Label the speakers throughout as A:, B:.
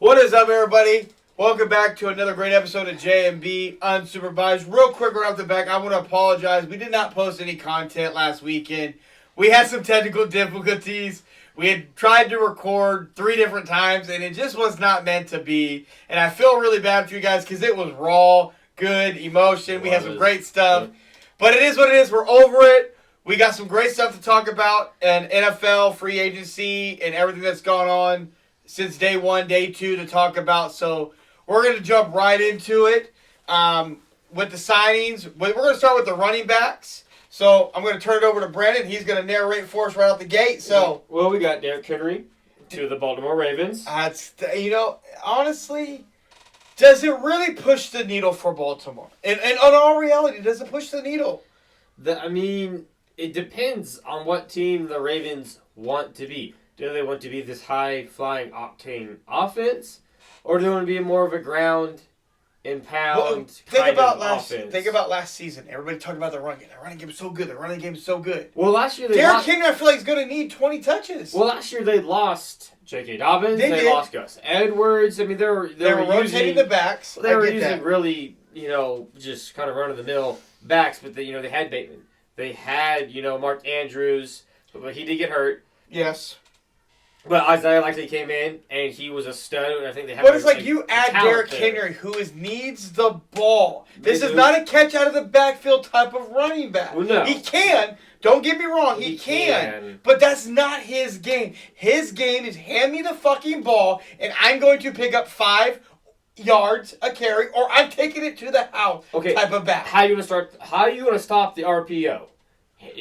A: What is up, everybody? Welcome back to another great episode of J&B Unsupervised. Real quick right off the back, I want to apologize. We did not post any content last weekend. We had some technical difficulties. We had tried to record 3 different times, and it just was not meant to be. And I feel really bad for you guys because it was raw, good emotion. We had some great stuff. But it is what it is. We're over it. We got some great stuff to talk about, and NFL, free agency, and everything that's gone on since day 1, day 2 to talk about. So we're going to jump right into it with the signings. We're going to start with the running backs. So I'm going to turn it over to Brandon. He's going to narrate for us right out the gate. So,
B: well, we got Derrick Henry to the Baltimore Ravens.
A: Honestly, does it really push the needle for Baltimore? And on all reality, does it push the needle?
B: It depends on what team the Ravens want to be. Do they want to be this high-flying octane offense, or do they want to be more of a ground and pound kind of offense?
A: Think about last season. Everybody talked about the run game. The running game is so good. The running game is so good.
B: Well, last year
A: Derrick Henry, I feel like, is going to need 20 touches.
B: Well, last year they lost J.K. Dobbins. They lost Gus Edwards. I mean, they were
A: rotating the backs.
B: They were using really, just kind of run-of-the-mill backs, but they had Bateman. They had, Mark Andrews, but he did get hurt.
A: Yes.
B: But Isaiah Likely came in, and he was a stud. And I think they have.
A: But it's like you add Derrick Henry, who needs the ball. This is not a catch out of the backfield type of running back.
B: Well, no.
A: He can. Don't get me wrong. He can. But that's not his game. His game is hand me the fucking ball, and I'm going to pick up 5 yards a carry, or I'm taking it to the house type of back.
B: How are you going to stop the RPO?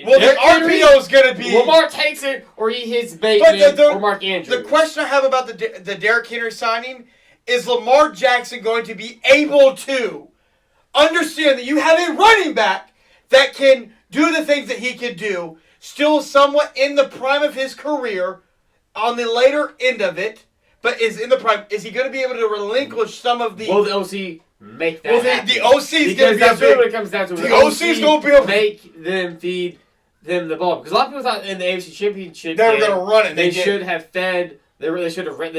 A: Well, the RPO is going to be...
B: Lamar takes it, or he hits Bateman or Mark Andrews.
A: The question I have about the Derrick Henry signing is Lamar Jackson going to be able to understand that you have a running back that can do the things that he can do, still somewhat in the prime of his career, on the later end of it, but is in the prime. Is he going to be able to relinquish some of the...
B: Will the OC make that happen?
A: The OC is going to be
B: that's really what it comes down to.
A: The OC is going to be able to
B: make them feed them the ball, because a lot of people thought in the AFC Championship
A: they were going to run it.
B: They should have fed. Lamar should have ran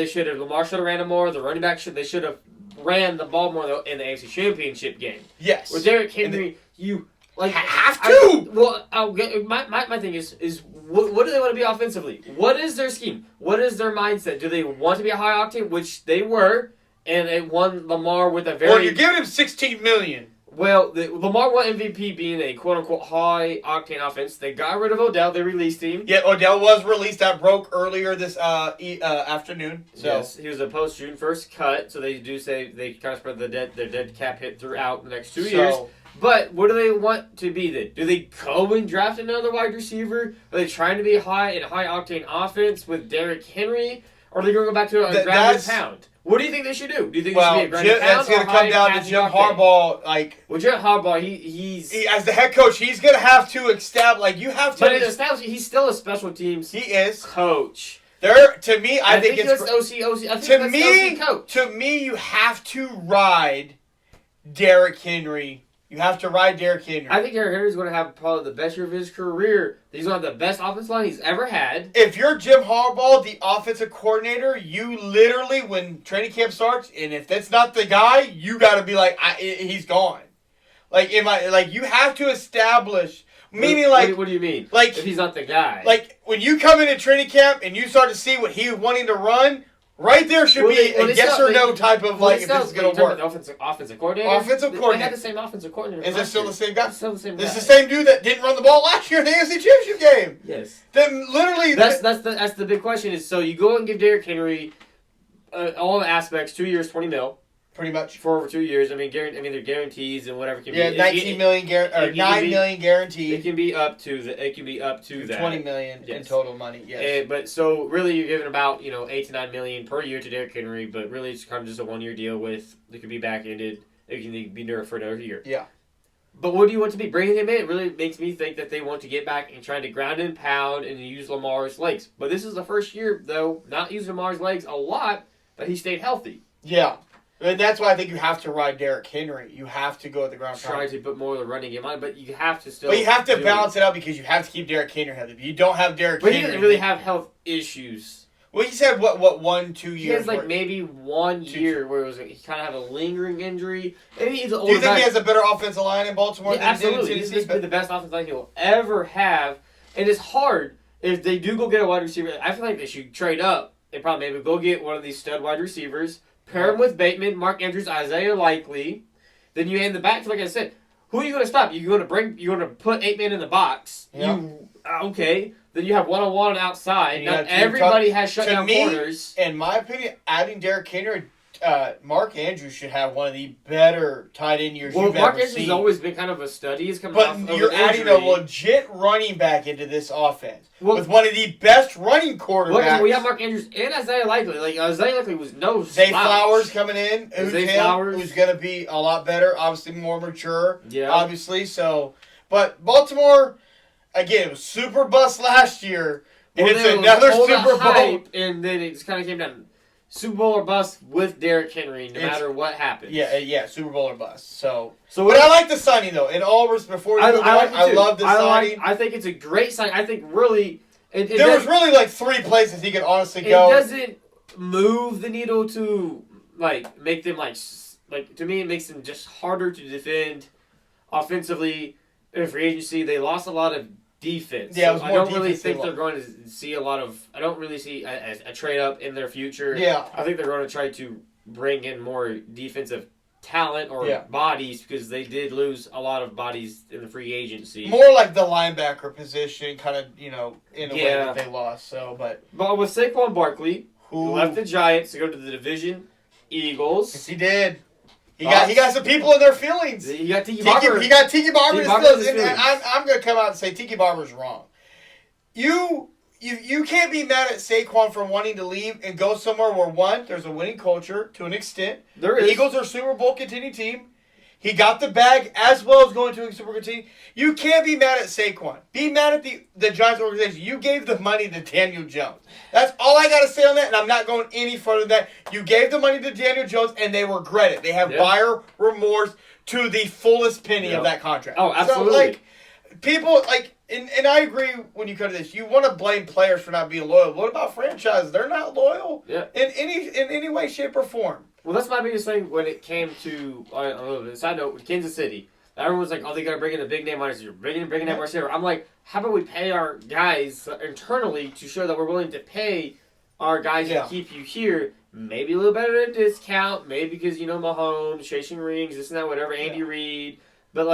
B: it more. The running back they should have ran the ball more in the AFC Championship game.
A: Yes.
B: With Derrick Henry, you
A: have to.
B: My thing is what do they want to be offensively? What is their scheme? What is their mindset? Do they want to be a high octane, which they were, and they won Lamar with a very...
A: Well, you're giving him $16 million.
B: Well, Lamar won MVP being a quote-unquote high-octane offense. They got rid of Odell. They released him.
A: Yeah, Odell was released. That broke earlier this afternoon. So.
B: Yes, he was a post-June 1st cut, so they do say they kind of spread their dead cap hit throughout the next 2 years. But what do they want to be then? Do they go and draft another wide receiver? Are they trying to be high-octane offense with Derrick Henry? Or are they going to go back to a ground and pound? What do you think they should do? Do you think they should be a ground and pound?
A: That's going to come down to Jim Harbaugh.
B: Well, Jim Harbaugh, he's
A: as the head coach, he's going to have to establish. You have to.
B: But he's still a special teams.
A: He is
B: coach.
A: To me, I think it's
B: OC.
A: To me, you have to ride Derrick Henry. You have to ride Derrick Henry.
B: I think Derrick Henry's going to have probably the best year of his career. He's going to have the best offensive line he's ever had.
A: If you're Jim Harbaugh, the offensive coordinator, you literally, when training camp starts, and if that's not the guy, you got to be like, he's gone. You have to establish. Meaning,
B: what do you mean?
A: Like,
B: if he's not the guy.
A: Like, when you come into training camp and you start to see what he's wanting to run, right there should be a yes or no type of if this is going to work.
B: Offensive coordinator?
A: Offensive coordinator.
B: They had the same offensive coordinator.
A: Is it still the same guy?
B: It's still the same guy.
A: It's the same dude that didn't run the ball last year in the AFC Championship game.
B: Yes.
A: Then literally...
B: That's the big question is, so you go and give Derrick Henry all the aspects, 2 years, $20 million.
A: Pretty much.
B: For over 2 years. I mean, they're guarantees and whatever can be.
A: $19 million $9 million guaranteed.
B: It can be up to that.
A: $20 million in total money. Yes.
B: But so really, you're giving about $8 to $9 million per year to Derrick Henry. But really, it's kind of just a 1 year deal with it could be back ended. It can be nerfed for another year.
A: Yeah.
B: But what do you want to be? Bringing him in really makes me think that they want to get back and trying to ground and pound and use Lamar's legs. But this is the first year, though, not using Lamar's legs a lot, but he stayed healthy.
A: Yeah. And that's why I think you have to ride Derrick Henry. You have to go at the ground.
B: Try to put more of the running game on, but you have to still.
A: But you have to balance it out because you have to keep Derrick Henry healthy. If you don't have Derrick Henry,
B: he doesn't really have health issues.
A: Well, he said what 1-2 years.
B: He has like
A: where,
B: maybe 1 year where it was he kind of had a lingering injury. Maybe he's an older
A: Do you think
B: guy.
A: he has a better offensive line in Baltimore
B: Yeah,
A: than
B: absolutely.
A: he
B: He's
A: did in
B: been the best offensive line he'll ever have. And it's hard if they do go get a wide receiver. I feel like they should trade up and probably maybe go get one of these stud wide receivers, pair him with Bateman, Mark Andrews, Isaiah Likely. Then you hand the back, like I said, who are you going to stop? You're going to put 8 men in the box.
A: Yeah.
B: Okay. Then you have one-on-one outside.
A: You
B: Not
A: got two
B: everybody has shutdown
A: to me,
B: corners.
A: In my opinion, adding Derrick Henry, Mark Andrews should have one of the better tight end years
B: Well,
A: you've
B: Mark
A: ever
B: Andrews
A: seen.
B: has always been kind of a stud. He's coming off
A: But you're
B: an
A: adding
B: injury.
A: a legit running back into this offense
B: Well,
A: with one of the best running quarterbacks.
B: Look, we have Mark Andrews and Isaiah Likely. Like Isaiah Likely was no
A: Zay
B: slouch.
A: Flowers coming in,
B: Flowers.
A: who's going to be a lot better, obviously more mature,
B: Yeah.
A: obviously. So, but Baltimore, again, it was super bust last year, and
B: Well,
A: it's
B: there was
A: another
B: all that
A: Super Bowl.
B: hype, and then it just kind of came down Super Bowl or bust with Derrick Henry, no
A: It's-
B: matter what happens.
A: Yeah, Super Bowl or bust. So,
B: So
A: but I like the signing though. In all before we move on,
B: like it
A: I
B: too.
A: love the signing.
B: I think it's a great sign. I think really, it
A: There was really like 3 places he could honestly
B: it
A: go.
B: doesn't move the needle to like make them like to me it makes them just harder to defend offensively in free agency. They lost a lot of defense.
A: Yeah, it was
B: So I
A: more
B: don't really
A: defense they
B: think they're going to see a lot of. I don't really see a trade up in their future.
A: Yeah.
B: I think they're going to try to bring in more defensive talent or
A: Yeah.
B: bodies because they did lose a lot of bodies in the free agency.
A: More like the linebacker position, kind of, in a way
B: Yeah.
A: that they lost. So, but
B: But with Saquon Barkley, who
A: who
B: left the Giants to go to the division Eagles.
A: Yes, he did. He
B: Thoughts?
A: got some people in their feelings.
B: You got Tiki Barber.
A: He got Tiki Barber.
B: Tiki Barber
A: Still,
B: is
A: and
B: feelings.
A: I'm going to come out and say Tiki Barber's wrong. You can't be mad at Saquon for wanting to leave and go somewhere where, one, there's a winning culture to an extent.
B: There
A: The
B: is.
A: Eagles are a Super Bowl contending team. He got the bag as well as going to a Super Bowl team. You can't be mad at Saquon. Be mad at the Giants organization. You gave the money to Daniel Jones. That's all I got to say on that, and I'm not going any further than that. You gave the money to Daniel Jones, and they regret it. They have buyer remorse to the fullest penny of that contract.
B: Oh, absolutely.
A: So, people, and I agree when you come to this. You want to blame players for not being loyal. What about franchises? They're not loyal in any way, shape, or form.
B: Well, that's my biggest thing when it came to, side note, with Kansas City. Everyone's like, oh, they got to bring in a big name wide receiver. Bring in a receiver. I'm like, how about we pay our guys internally to show that we're willing to pay our guys to keep you here? Maybe a little better at a discount. Maybe because, Mahomes, chasing rings, this and that, whatever, Andy Reid. But,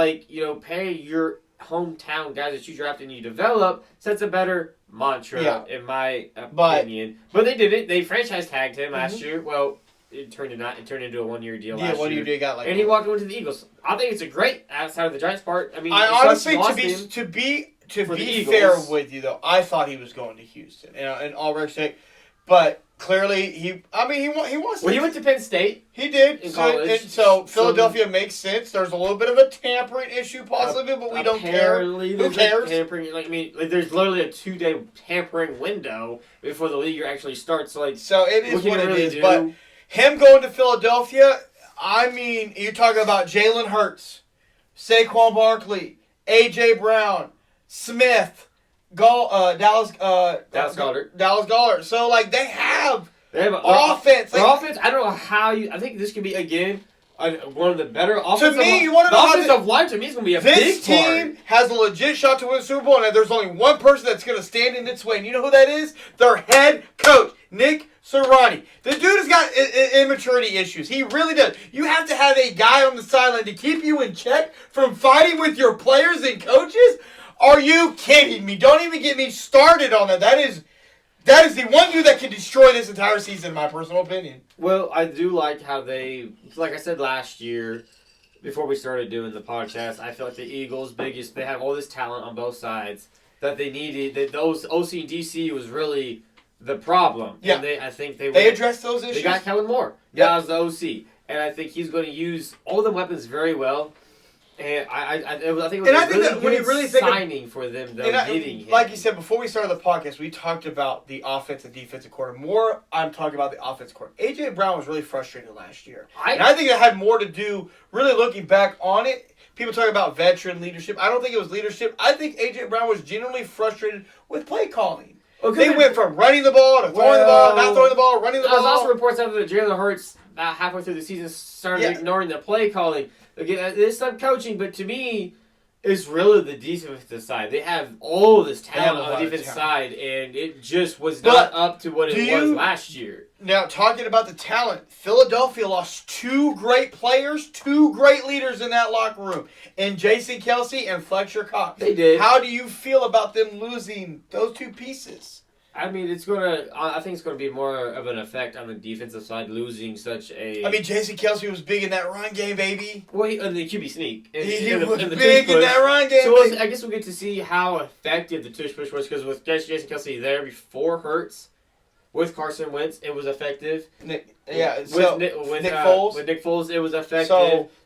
B: pay your hometown guys that you draft and you develop sets a better mantra, in my opinion. But they did it. They franchise tagged him last year. Well, it turned into a 1 year deal last year.
A: 1 year deal got
B: and he walked into the Eagles. I think it's a great outside of the Giants part. I mean,
A: I honestly, to be
B: the
A: fair
B: Eagles.
A: with you though, I thought he was going to Houston, in all respect. But clearly, he wants.
B: Well, he went to Penn State.
A: He did.
B: In
A: So,
B: college.
A: and so Philadelphia makes sense. There's a little bit of a tampering issue possibly, but we don't care.
B: Apparently,
A: Who
B: there's
A: cares?
B: a tampering. There's literally a 2-day tampering window before the league year actually starts.
A: So it is what it
B: really
A: is.
B: do?
A: But him going to Philadelphia, I mean, you're talking about Jalen Hurts, Saquon Barkley, A.J. Brown, Smith, Dallas Goedert. So, they have offense.
B: Their offense, I don't know how I think this could be, again, one of the better offensive
A: me, you wanna
B: the
A: know how
B: offensive line to me is going to be a big
A: This team has a legit shot to win the Super Bowl, and there's only one person that's going to stand in its way. And you know who that is? Their head coach, Nick Sirianni. The dude has got immaturity issues. He really does. You have to have a guy on the sideline to keep you in check from fighting with your players and coaches. Are you kidding me? Don't even get me started on that. That is the one dude that can destroy this entire season, in my personal opinion.
B: Well, I do like how like I said last year, before we started doing the podcast, I feel like the Eagles' they have all this talent on both sides that they needed. That those OC and DC was really the problem.
A: Yeah.
B: And I think
A: they addressed those issues.
B: They got Kellen Moore.
A: Yep.
B: That was the OC. And I think he's going to use all the weapons very well. And I think it was
A: And I think that when you
B: good
A: really think of-
B: signing for them, though, getting him.
A: Like you said, before we started the podcast, we talked about the offensive defensive quarter. More, I'm talking about the offensive quarter. A.J. Brown was really frustrated last year. And I think it had more to do, really looking back on it, people talk about veteran leadership. I don't think it was leadership. I think A.J. Brown was genuinely frustrated with play calling. They went from running the ball to throwing the ball, not throwing the ball, running the ball.
B: There's also reports out that Jalen Hurts, about halfway through the season, started ignoring the play calling. Again, it's some coaching, but to me, it's really the defensive side. They have all this talent on the defensive side, and it just was not up to what it was last year.
A: Now, talking about the talent, Philadelphia lost 2 great players, 2 great leaders in that locker room, and Jason Kelce and Fletcher Cox.
B: They did.
A: How do you feel about them losing those 2 pieces?
B: I mean, I think it's gonna be more of an effect on the defensive side losing such a.
A: I mean, Jason Kelce was big in that run game, baby.
B: Well, in the QB sneak.
A: He was big in that run game.
B: So I guess we'll get to see how effective the tush push was, because with Jason Kelce there before Hurts, with Carson Wentz, it was effective.
A: Nick
B: Foles, with Nick Foles, it was effective.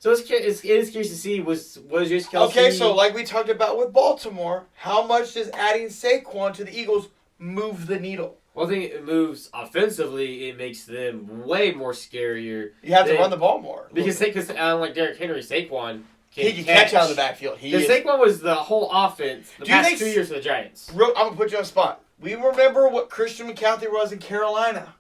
B: So it is curious to see was Jason Kelce.
A: Okay, so like we talked about with Baltimore, how much does adding Saquon to the Eagles move the needle?
B: Well, I think it moves offensively. It makes them way more scarier.
A: You have to run the ball more.
B: Because like Derrick Henry, Saquon
A: he can catch out of the backfield.
B: Because Saquon was the whole offense the past 2 years for the Giants.
A: I'm going to put you on the spot. We remember what Christian McCaffrey was in Carolina.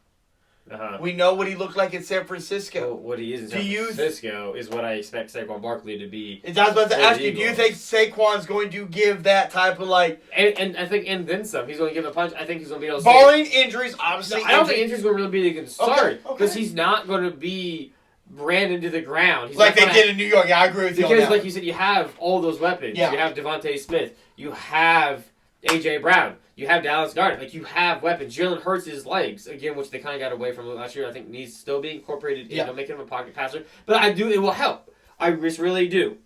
B: Uh-huh.
A: We know what he looked like in San Francisco.
B: Well, what he is in San Francisco is what I expect Saquon Barkley to be.
A: I was about to ask you, do you think Saquon's going to give that type of
B: And I think, and then some. He's going to give a punch. I think he's going to be able to...
A: Barring injuries, obviously.
B: I don't think injuries going to really be the concern. Because he's not going to be ran into the ground. He's
A: like they did in New York. Yeah, I agree with you on that.
B: Because, like you said, you have all those weapons. Yeah. You have Devontae Smith. You have A.J. Brown. You have Dallas Goedert. Like, you have weapons. Jalen Hurts' legs, again, which they kind of got away from last year, I think needs to still be incorporated in, making him a pocket passer. But it will help. I just really do.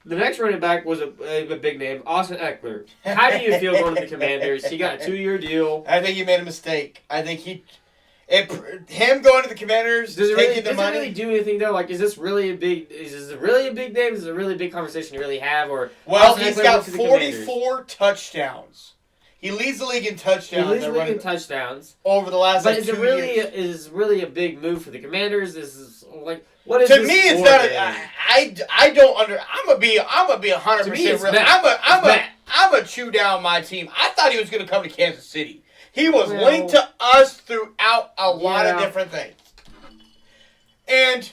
B: The next running back was a big name, Austin Eckler. How do you feel going to the Commanders? He got a 2-year deal.
A: I think he made a mistake. I think him going to the Commanders, taking the money.
B: Does it really do anything, though? Like, is this really a big name? Is this a really big conversation to really have?
A: Well, he's got 44 touchdowns. He leads the league in touchdowns. Over the last 2 years. But
B: is really a big move for the Commanders? What is
A: to me? It's not. I don't under. I'm gonna be 100% real. I'm a chew down my team. I thought he was gonna come to Kansas City. He was linked to us throughout a lot of different things. And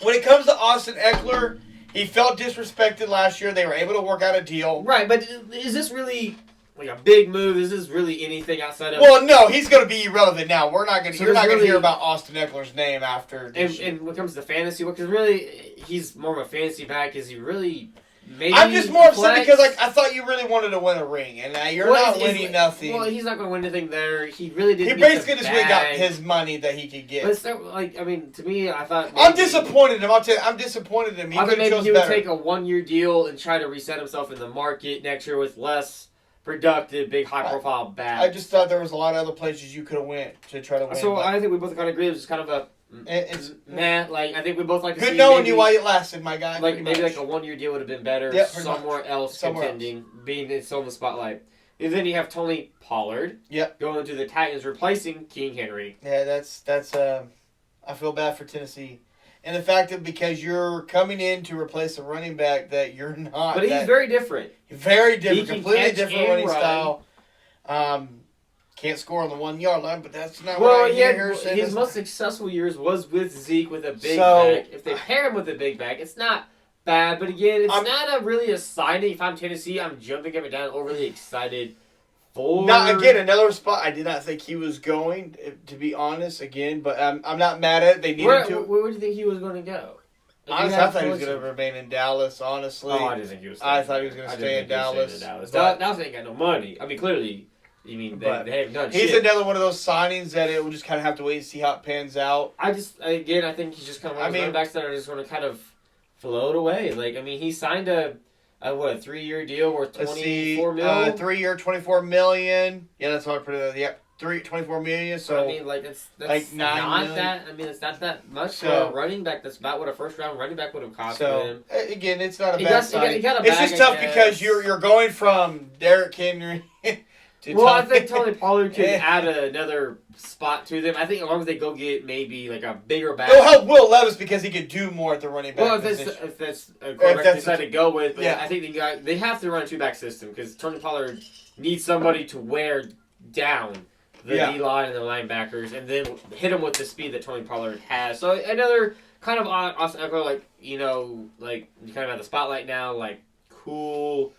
A: when it comes to Austin Eckler, he felt disrespected last year. They were able to work out a deal.
B: Right, but is this really like a big move? Is this really anything outside of...
A: Well, no, he's going to be irrelevant now. You're not going to hear about Austin Eckler's name after this year.
B: And when it comes to fantasy, because really, he's more of a fantasy back. Is he really... Maybe
A: I'm just more upset because I thought you really wanted to win a ring, and you're not winning nothing.
B: Well, he's not going to win anything there. He really didn't.
A: He basically just got his money that he could get.
B: But it's not, to me, I thought.
A: I'm disappointed in him. I'll tell you, I'm disappointed in him.
B: I thought maybe he would take a 1-year deal and try to reset himself in the market next year with less productive, big, high-profile bats.
A: I just thought there was a lot of other places you could have went to try to win.
B: So I think we both kind of agree. It was kind of a. I think we both like to see.
A: Good knowing you while it lasted, my guy.
B: Like maybe like a 1-year deal would have been better.
A: Yep,
B: somewhere else contending, being still in the spotlight. And then you have Tony Pollard.
A: Yep.
B: Going to the Titans, replacing King Henry.
A: Yeah, that's. I feel bad for Tennessee, and the fact that because you're coming in to replace a running back that you're not.
B: But he's very different.
A: Very different, completely different running style. Can't score on the 1-yard line, but that's not right here.
B: His most successful years was with Zeke with a big back. If they pair him with a big back, it's not bad. But again, it's not really a signing. If I'm Tennessee, I'm jumping up and down, overly excited for.
A: Now, again, another spot I did not think he was going, to be honest, again, but I'm not mad at it. They needed to.
B: Where would you think he was going to go?
A: Honestly, I thought he was going to remain in Dallas, honestly.
B: Oh, I didn't think he was.
A: I thought he was going to stay in Dallas.
B: Dallas ain't got no money. I mean, clearly. You mean they haven't done shit.
A: He's another one of those signings that it will just kind of have to wait and see how it pans out.
B: I think he's just kind of one of those running backs that are just going to kind of float away. He signed a 3-year deal worth $24 million?
A: 3-year, $24 million. Yeah, that's what I put it. Yep, $24 million. So
B: that's
A: like $9 million.
B: It's not that much for a running back. That's about what a first-round running back would have cost him.
A: Again, it's not a bad signing. It's just tough because you're going from Derrick Henry.
B: I think Tony Pollard could add another spot to them. I think as long as they go get maybe like a bigger back.
A: They'll help Will Levis because he could do more at the running back
B: position. If that's a quarterback they decide to go with. But I think they have to run a 2-back system because Tony Pollard needs somebody to wear down the
A: Yeah.
B: D-line and the linebackers, and then hit them with the speed that Tony Pollard has. So another kind of Austin Eckler, like you kind of have the spotlight now, like cool.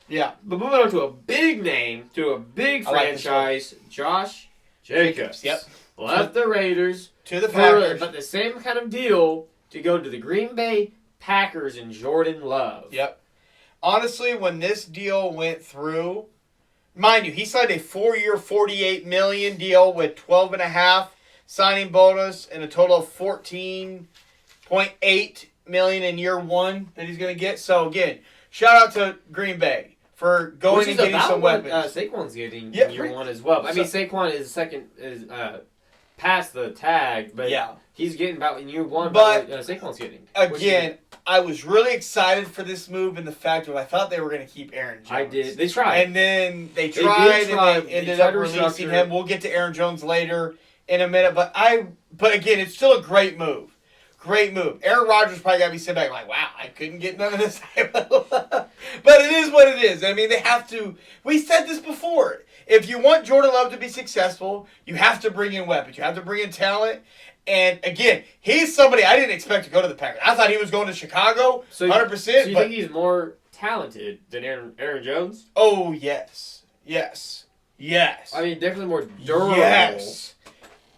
A: Yeah.
B: But moving on to a big name, to a big
A: I like this
B: franchise, Josh Jacobs.
A: Yep.
B: Left the Raiders
A: To the
B: for
A: Packers.
B: but the same kind of deal to go to the Green Bay Packers and Jordan Love.
A: Yep. Honestly, when this deal went through, mind you, he signed a 4-year, $48 million deal with 12.5 signing bonus and a total of $14.8 million in year one that he's going to get. So again, shout out to Green Bay for going
B: Which
A: and
B: is
A: getting
B: about
A: some
B: what
A: weapons.
B: Saquon's getting
A: Yeah,
B: in year
A: pretty-
B: one as well. I mean,
A: so-
B: Saquon is past the tag, but
A: Yeah.
B: he's getting about in year one.
A: But
B: about what, Saquon's getting.
A: Again, I was really excited for this move and the fact that I thought they were going to keep Aaron Jones.
B: I did. They tried.
A: And then they
B: did
A: tried
B: try.
A: and they
B: They
A: ended
B: tried
A: up
B: to
A: releasing
B: restructure.
A: him. We'll get to Aaron Jones later in a minute. But again, it's still a great move. Great move. Aaron Rodgers probably got to be sitting back like, wow, I couldn't get none of this. But it is what it is. I mean, they have to. We said this before. If you want Jordan Love to be successful, you have to bring in weapons. You have to bring in talent. And again, he's somebody I didn't expect to go to the Packers. I thought he was going to Chicago, 100%.
B: So you
A: but,
B: think he's more talented than Aaron Jones?
A: oh, yes. Yes. Yes.
B: I mean, definitely more durable.
A: Yes.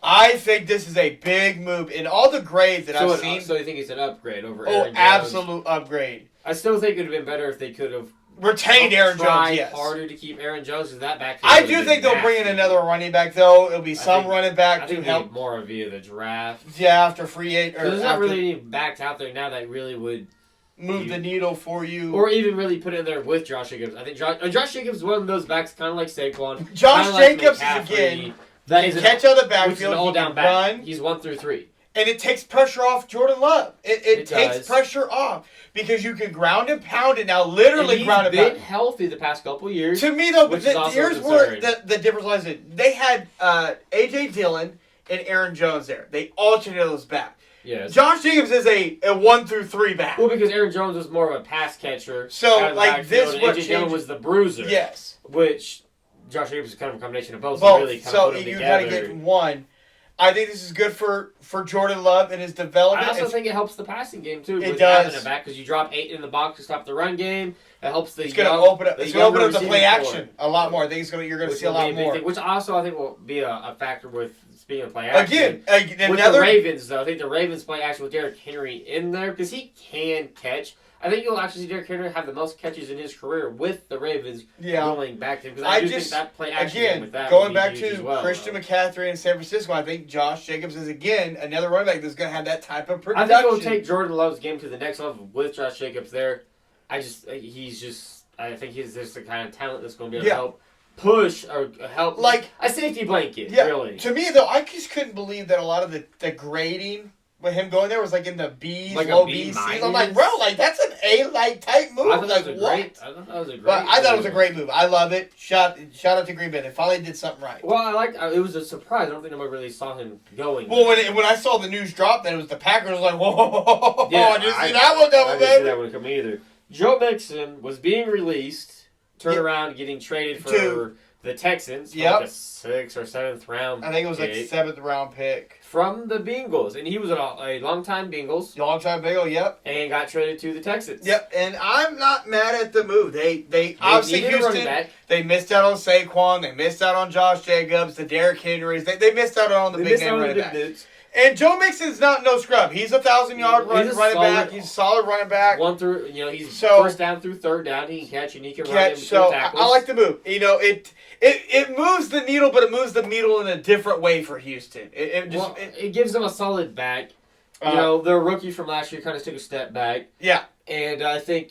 A: I think this is a big move. In all the grades that I've seen,
B: So you think it's an upgrade over
A: oh,
B: Aaron Jones?
A: absolute upgrade.
B: I still think it would have been better if they could have
A: Retained Aaron
B: tried
A: Jones, yes.
B: harder to keep Aaron Jones because that backfield.
A: I
B: would
A: do
B: have
A: think
B: been
A: they'll bring in
B: nasty.
A: another running back, though. It'll be some
B: think-
A: running
B: I
A: back to
B: think
A: help.
B: more via the draft.
A: Yeah, after free eight. Or
B: There's not
A: after
B: really any backs out there now that really would,
A: move the needle for you.
B: or even really put in there with Josh Jacobs. I think Josh Jacobs is one of those backs, kind of like Saquon.
A: Josh
B: kinda like
A: Jacobs is,
B: McCaffrey,
A: again,
B: that
A: he
B: is
A: can catch out of the
B: which is an
A: backfield, he
B: all-down
A: can
B: back.
A: run,
B: He's 1 through 3.
A: and it takes pressure off Jordan Love. It takes
B: does.
A: pressure off because you can ground and pound it now,
B: And
A: literally
B: he's
A: ground and
B: been
A: pound.
B: healtty the past couple years.
A: To me, though,
B: Which is also
A: here's
B: a
A: where
B: concern.
A: the difference lies in. They had A.J. Dillon and Aaron Jones there. They alternated those back.
B: Yes.
A: Josh Jacobs is a 1 through 3 back.
B: Well, because Aaron Jones was more of a pass catcher.
A: So,
B: out of the
A: like,
B: backfield,
A: this
B: and
A: what
B: AJ Dillon
A: changed-
B: was the bruiser.
A: Yes.
B: Which Josh Jacobs is kind of a combination of both.
A: Both.
B: Really kind
A: So
B: of put them
A: you
B: together.
A: got to get one. I think this is good for Jordan Love and his development.
B: I also
A: It's-
B: think it helps the passing game too.
A: It
B: with
A: does.
B: having a back because you drop 8 in the box to stop the run game. It helps the
A: It's going to
B: young-
A: open up.
B: the
A: It's going to open
B: younger
A: up the play
B: receiving
A: action
B: core,
A: a lot more. I think you're going to
B: which
A: see a
B: will be
A: lot
B: big
A: more.
B: thing, which also I think will be a factor with speaking of play action.
A: Again,
B: With
A: another.
B: the Ravens, though, I think the Ravens play action with Derrick Henry in there because he can catch. I think you'll actually see Derrick Henry have the most catches in his career with the Ravens
A: Yeah.
B: going back to him. Because
A: I
B: I do
A: just-
B: think that play action game
A: Again,
B: with that
A: going
B: would be
A: back
B: huge as
A: to
B: well,
A: Christian
B: though.
A: McCaffrey in San Francisco, I think Josh Jacobs is, again, another running back that's going to have that type of
B: I
A: production.
B: think it'll take Jordan Love's game to the next level with Josh Jacobs there. I think he's just the kind of talent that's going to be able
A: Yeah.
B: to help push or help,
A: Like-
B: a safety blanket,
A: Yeah,
B: really.
A: to me, though, I just couldn't believe that a lot of the grading with him going there was like in the B's,
B: Like a
A: low
B: B
A: B's.
B: minus?
A: I'm like, bro, like that's an A type move.
B: I thought
A: Like,
B: that was a
A: what?
B: great. I thought that was a great.
A: But I thought it was a
B: move.
A: great move. I love it. Shout out to Green Bay. They finally did something right.
B: Well, I like. It was a surprise. I don't think nobody really saw him going.
A: Well,
B: there.
A: when I saw the news drop that it was the Packers, I was like, whoa,
B: Yeah,
A: I didn't
B: I-
A: see that one
B: I
A: coming,
B: didn't see
A: baby.
B: that one coming either. Joe Mixon was being released, turned
A: Yeah.
B: around, getting traded for
A: To-
B: the Texans. For
A: Yep.
B: like a 6th or 7th round.
A: I think it was like
B: pick
A: 7th round pick.
B: from the Bengals, and he was a long-time Bengals,
A: Long time bagel, yep.
B: and got traded to the Texans.
A: Yep, and I'm not mad at the move. They obviously
B: needed a running
A: Houston,
B: back.
A: they missed out on Saquon, they missed out on Josh Jacobs, the Derrick Henrys. They missed out on the
B: They
A: big
B: missed
A: name
B: out on the
A: running
B: big
A: back.
B: dudes.
A: And Joe Mixon's not no scrub. He's a 1,000-yard
B: He's
A: running
B: a
A: back.
B: solid-
A: He's a solid running back.
B: One through, he's
A: So-
B: first down through third down. He can catch and he can run in
A: Catch.
B: between
A: So
B: tackles.
A: I like the move. It moves the needle, but it moves the needle in a different way for Houston.
B: It gives them a solid back.
A: Uh,
B: Their rookie from last year kind of took a step back.
A: yeah,
B: And I think,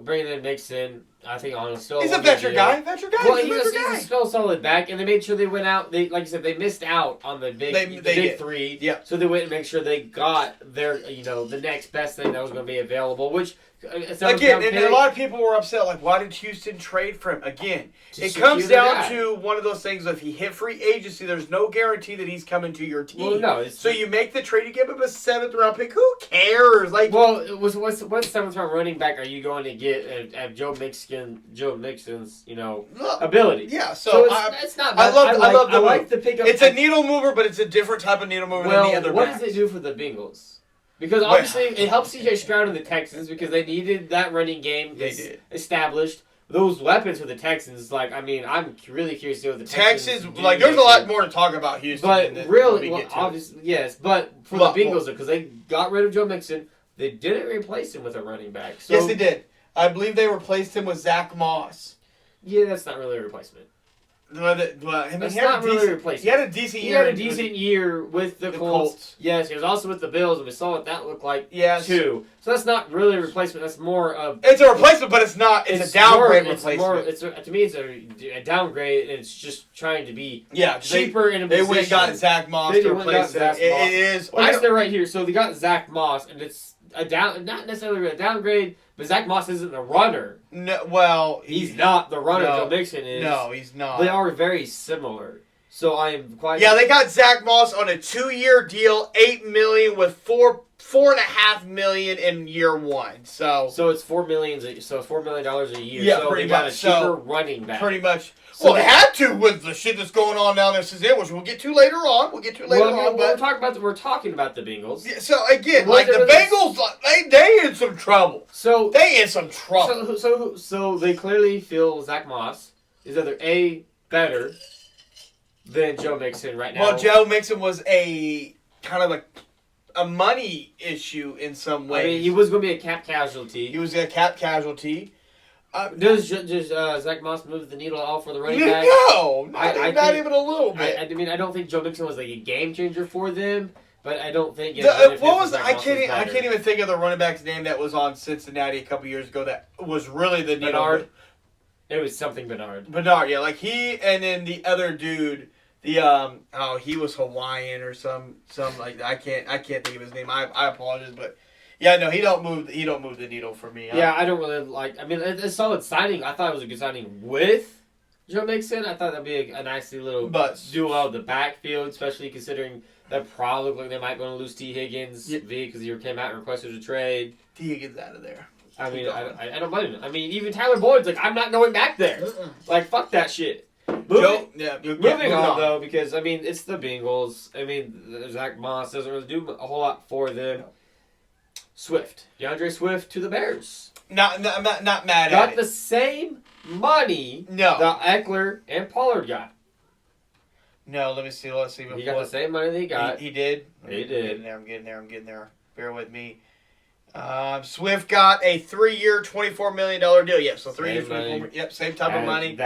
B: bringing in Mixon, I think honestly still
A: he's a
B: one
A: veteran
B: good
A: guy.
B: deal.
A: Veteran guy.
B: Well,
A: he's a veteran
B: he's
A: guy.
B: a still solid back, and they made sure they went out. They, like you said, they missed out on the big,
A: They
B: big
A: did.
B: three.
A: Yeah.
B: So they went and make sure they got their, the next best thing that was going to be available. Which
A: Again, and a lot of people were upset. Like, why did Houston trade for him? Again,
B: To
A: it comes
B: secure the
A: down
B: guy.
A: to one of those things. If he hit free agency, there's no guarantee that he's coming to your team.
B: Well, no, it's,
A: So you make the trade, you give him a 7th round pick. Who cares? Like,
B: Well, what 7th round running back are you going to get? Have Joe Mixon Joe Mixon's
A: Look,
B: ability.
A: Yeah,
B: So
A: so
B: it's not
A: I
B: bad.
A: love the
B: I like
A: move.
B: the pickup.
A: It's a needle mover, but it's a different type of needle mover than the other
B: what
A: backs.
B: does it do for the Bengals? Because obviously it helps C.J. Stroud and the Texans because they needed that running game established. Those weapons for the Texans, I'm really curious to see what the Texans do
A: there's a lot more to talk about Houston.
B: But really, obviously, yes. But for the Bengals, because they got rid of Joe Mixon, they didn't replace him with a running back. So,
A: yes, they did. I believe they replaced him with Zach Moss.
B: Yeah, that's not really a replacement.
A: That's
B: not really a replacement.
A: He had a decent year.
B: He had a decent year with the Colts. Yes, he was also with the Bills, and we saw what that looked like too. So that's not really a replacement. That's more of...
A: It's a replacement, but it's not. It's a downgrade replacement.
B: To me, it's a downgrade, and it's just trying to be cheaper in a position.
A: They went and got Zach Moss to replace him. It is...
B: Well, I guess they're right here. So they got Zach Moss, and it's not necessarily a downgrade, but Zach Moss isn't a runner.
A: No, well,
B: he's not the runner Joe Mixon is.
A: No, he's not.
B: They are very similar. So I am quite...
A: Yeah, they got Zach Moss on a 2-year deal, $8 million with $4.5 million in year one. So
B: it's $4 million. So $4 million a year.
A: Yeah,
B: so
A: pretty
B: they got
A: much.
B: a cheaper running back.
A: Pretty much.
B: So
A: Well, they had to with the shit that's going on down there since then, which we'll get to later on.
B: We're talking about the Bengals.
A: Yeah, so again, like the Bengals, they in some trouble.
B: So
A: they in some trouble.
B: So they clearly feel Zach Moss is either better than Joe Mixon right now.
A: Well, Joe Mixon was a kind of a money issue in some way.
B: I mean, he was going to be a cap casualty.
A: He was a cap casualty.
B: Does Zach Moss move the needle at all for the running back?
A: No, not even a little bit.
B: I don't think Joe Mixon was like a game changer for them, but I don't think.
A: I can't even think of the running back's name that was on Cincinnati a couple years ago that was really the needle.
B: Bernard. It was something Bernard.
A: Bernard, yeah, like he and then the other dude, he was Hawaiian or some like that. I can't think of his name. I apologize, but. Yeah, no, he don't move the needle for me.
B: Yeah, I don't really like. I mean, it's a solid signing. I thought it was a good signing with Joe Mixon. I thought that'd be a nicely little duo out of the backfield, especially considering that probably look like they might want to lose T. Higgins because he came out and requested a trade.
A: T. Higgins out of there.
B: I mean, I don't blame him. I mean, even Tyler Boyd's like, I'm not going back there. Like, fuck that shit. Moving on though, because I mean, it's the Bengals. I mean, Zach Moss doesn't really do a whole lot for them. No. DeAndre Swift to the Bears.
A: I'm not mad at it.
B: Got the same money that Eckler and Pollard got.
A: No, let me see. Let's see.
B: He got the same money they got.
A: He did?
B: He did.
A: I'm getting there. Bear with me. Swift got a 3-year, $24 million deal. Yep, so 3 years, $24 million. Yep, same type of money.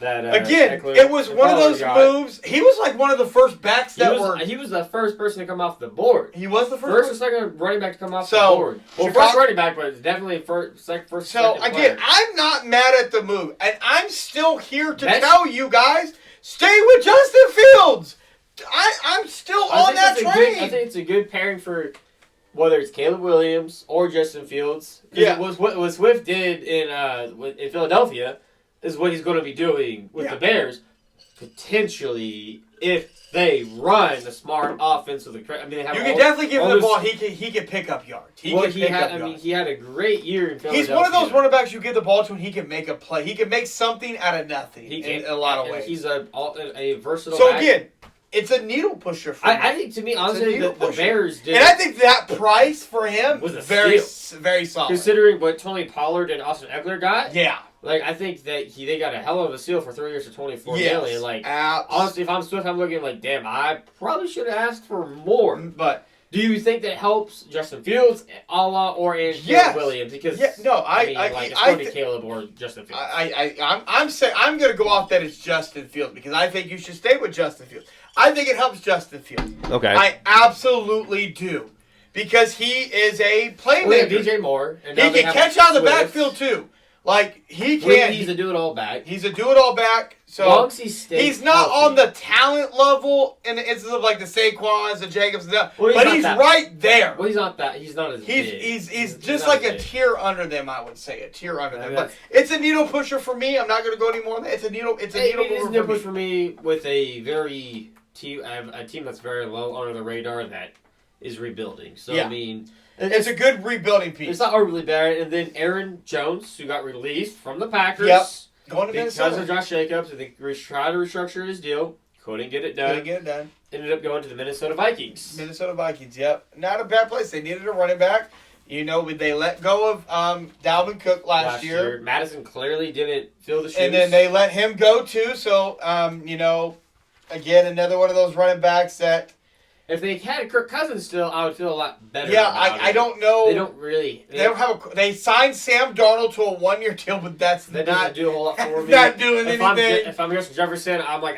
A: Again,
B: Eckler,
A: it was one of those moves. He was like one of the first backs
B: He was the first person to come off the board.
A: He was the first
B: or second running back to come off the board. Well, first running back, but it's definitely first.
A: So again, I'm not mad at the move, and I'm still here to tell you guys, stay with Justin Fields. I'm still on that train.
B: I think it's a good pairing for whether it's Caleb Williams or Justin Fields.
A: Yeah,
B: what Swift did in Philadelphia. Is what he's going to be doing with the Bears, potentially, if they run a smart offense with the. I mean, they have.
A: You can definitely give him the ball. He can pick up yards. He
B: had a great year in Philadelphia.
A: He's one of those running backs you give the ball to and he can make a play. He can make something out of nothing. In a lot of ways.
B: He's a versatile.
A: So
B: back.
A: Again, it's a needle pusher for me.
B: I think to me, honestly, the Bears did.
A: And I think that price for him was very solid.
B: Considering what Tony Pollard and Austin Eckler got.
A: Yeah.
B: Like, I think that they got a hell of a steal for 3 years for $24 million. Like, honestly, if I'm Swift, I'm looking like, damn, I probably should have asked for more.
A: But
B: do you think that helps Justin Fields, or Caleb Williams? Because it's going to be Caleb or Justin Fields.
A: I'm going to go off that it's Justin Fields because I think you should stay with Justin Fields. I think it helps Justin Fields.
B: Okay,
A: I absolutely do because he is a playmaker.
B: We have DJ Moore, and
A: he can catch out of the backfield too. Like, he can.
B: He's a do-it-all back.
A: So
B: he's
A: not on the talent level in the instance of like the Saquons, the Jacobs, but he's right there.
B: Well, he's not that. He's not as big.
A: He's just like a tier under them, I would say. A tier under them. But it's a needle pusher for me. I'm not going to go any more on that. It's a needle
B: push for me with a team that's very low under the radar that is rebuilding. So,
A: Yeah.
B: I mean...
A: It's a good rebuilding piece.
B: It's not overly bad. And then Aaron Jones, who got released from the Packers.
A: Yep. Going to
B: because
A: Minnesota.
B: of Josh Jacobs. I think he tried to restructure his deal. Couldn't get it done. Ended up going to the Minnesota Vikings.
A: Minnesota Vikings, yep. Not a bad place. They needed a running back. You know, they let go of Dalvin Cook last year.
B: Madison clearly didn't fill the shoes.
A: And then they let him go, too. So, you know, again, another one of those running backs that...
B: If they had Kirk Cousins still, I would feel a lot better.
A: Yeah, I don't know.
B: They don't really.
A: They signed Sam Darnold to a 1-year deal, but that
B: doesn't do a whole lot for me.
A: Not doing anything.
B: If I'm Justin Jefferson, I'm like,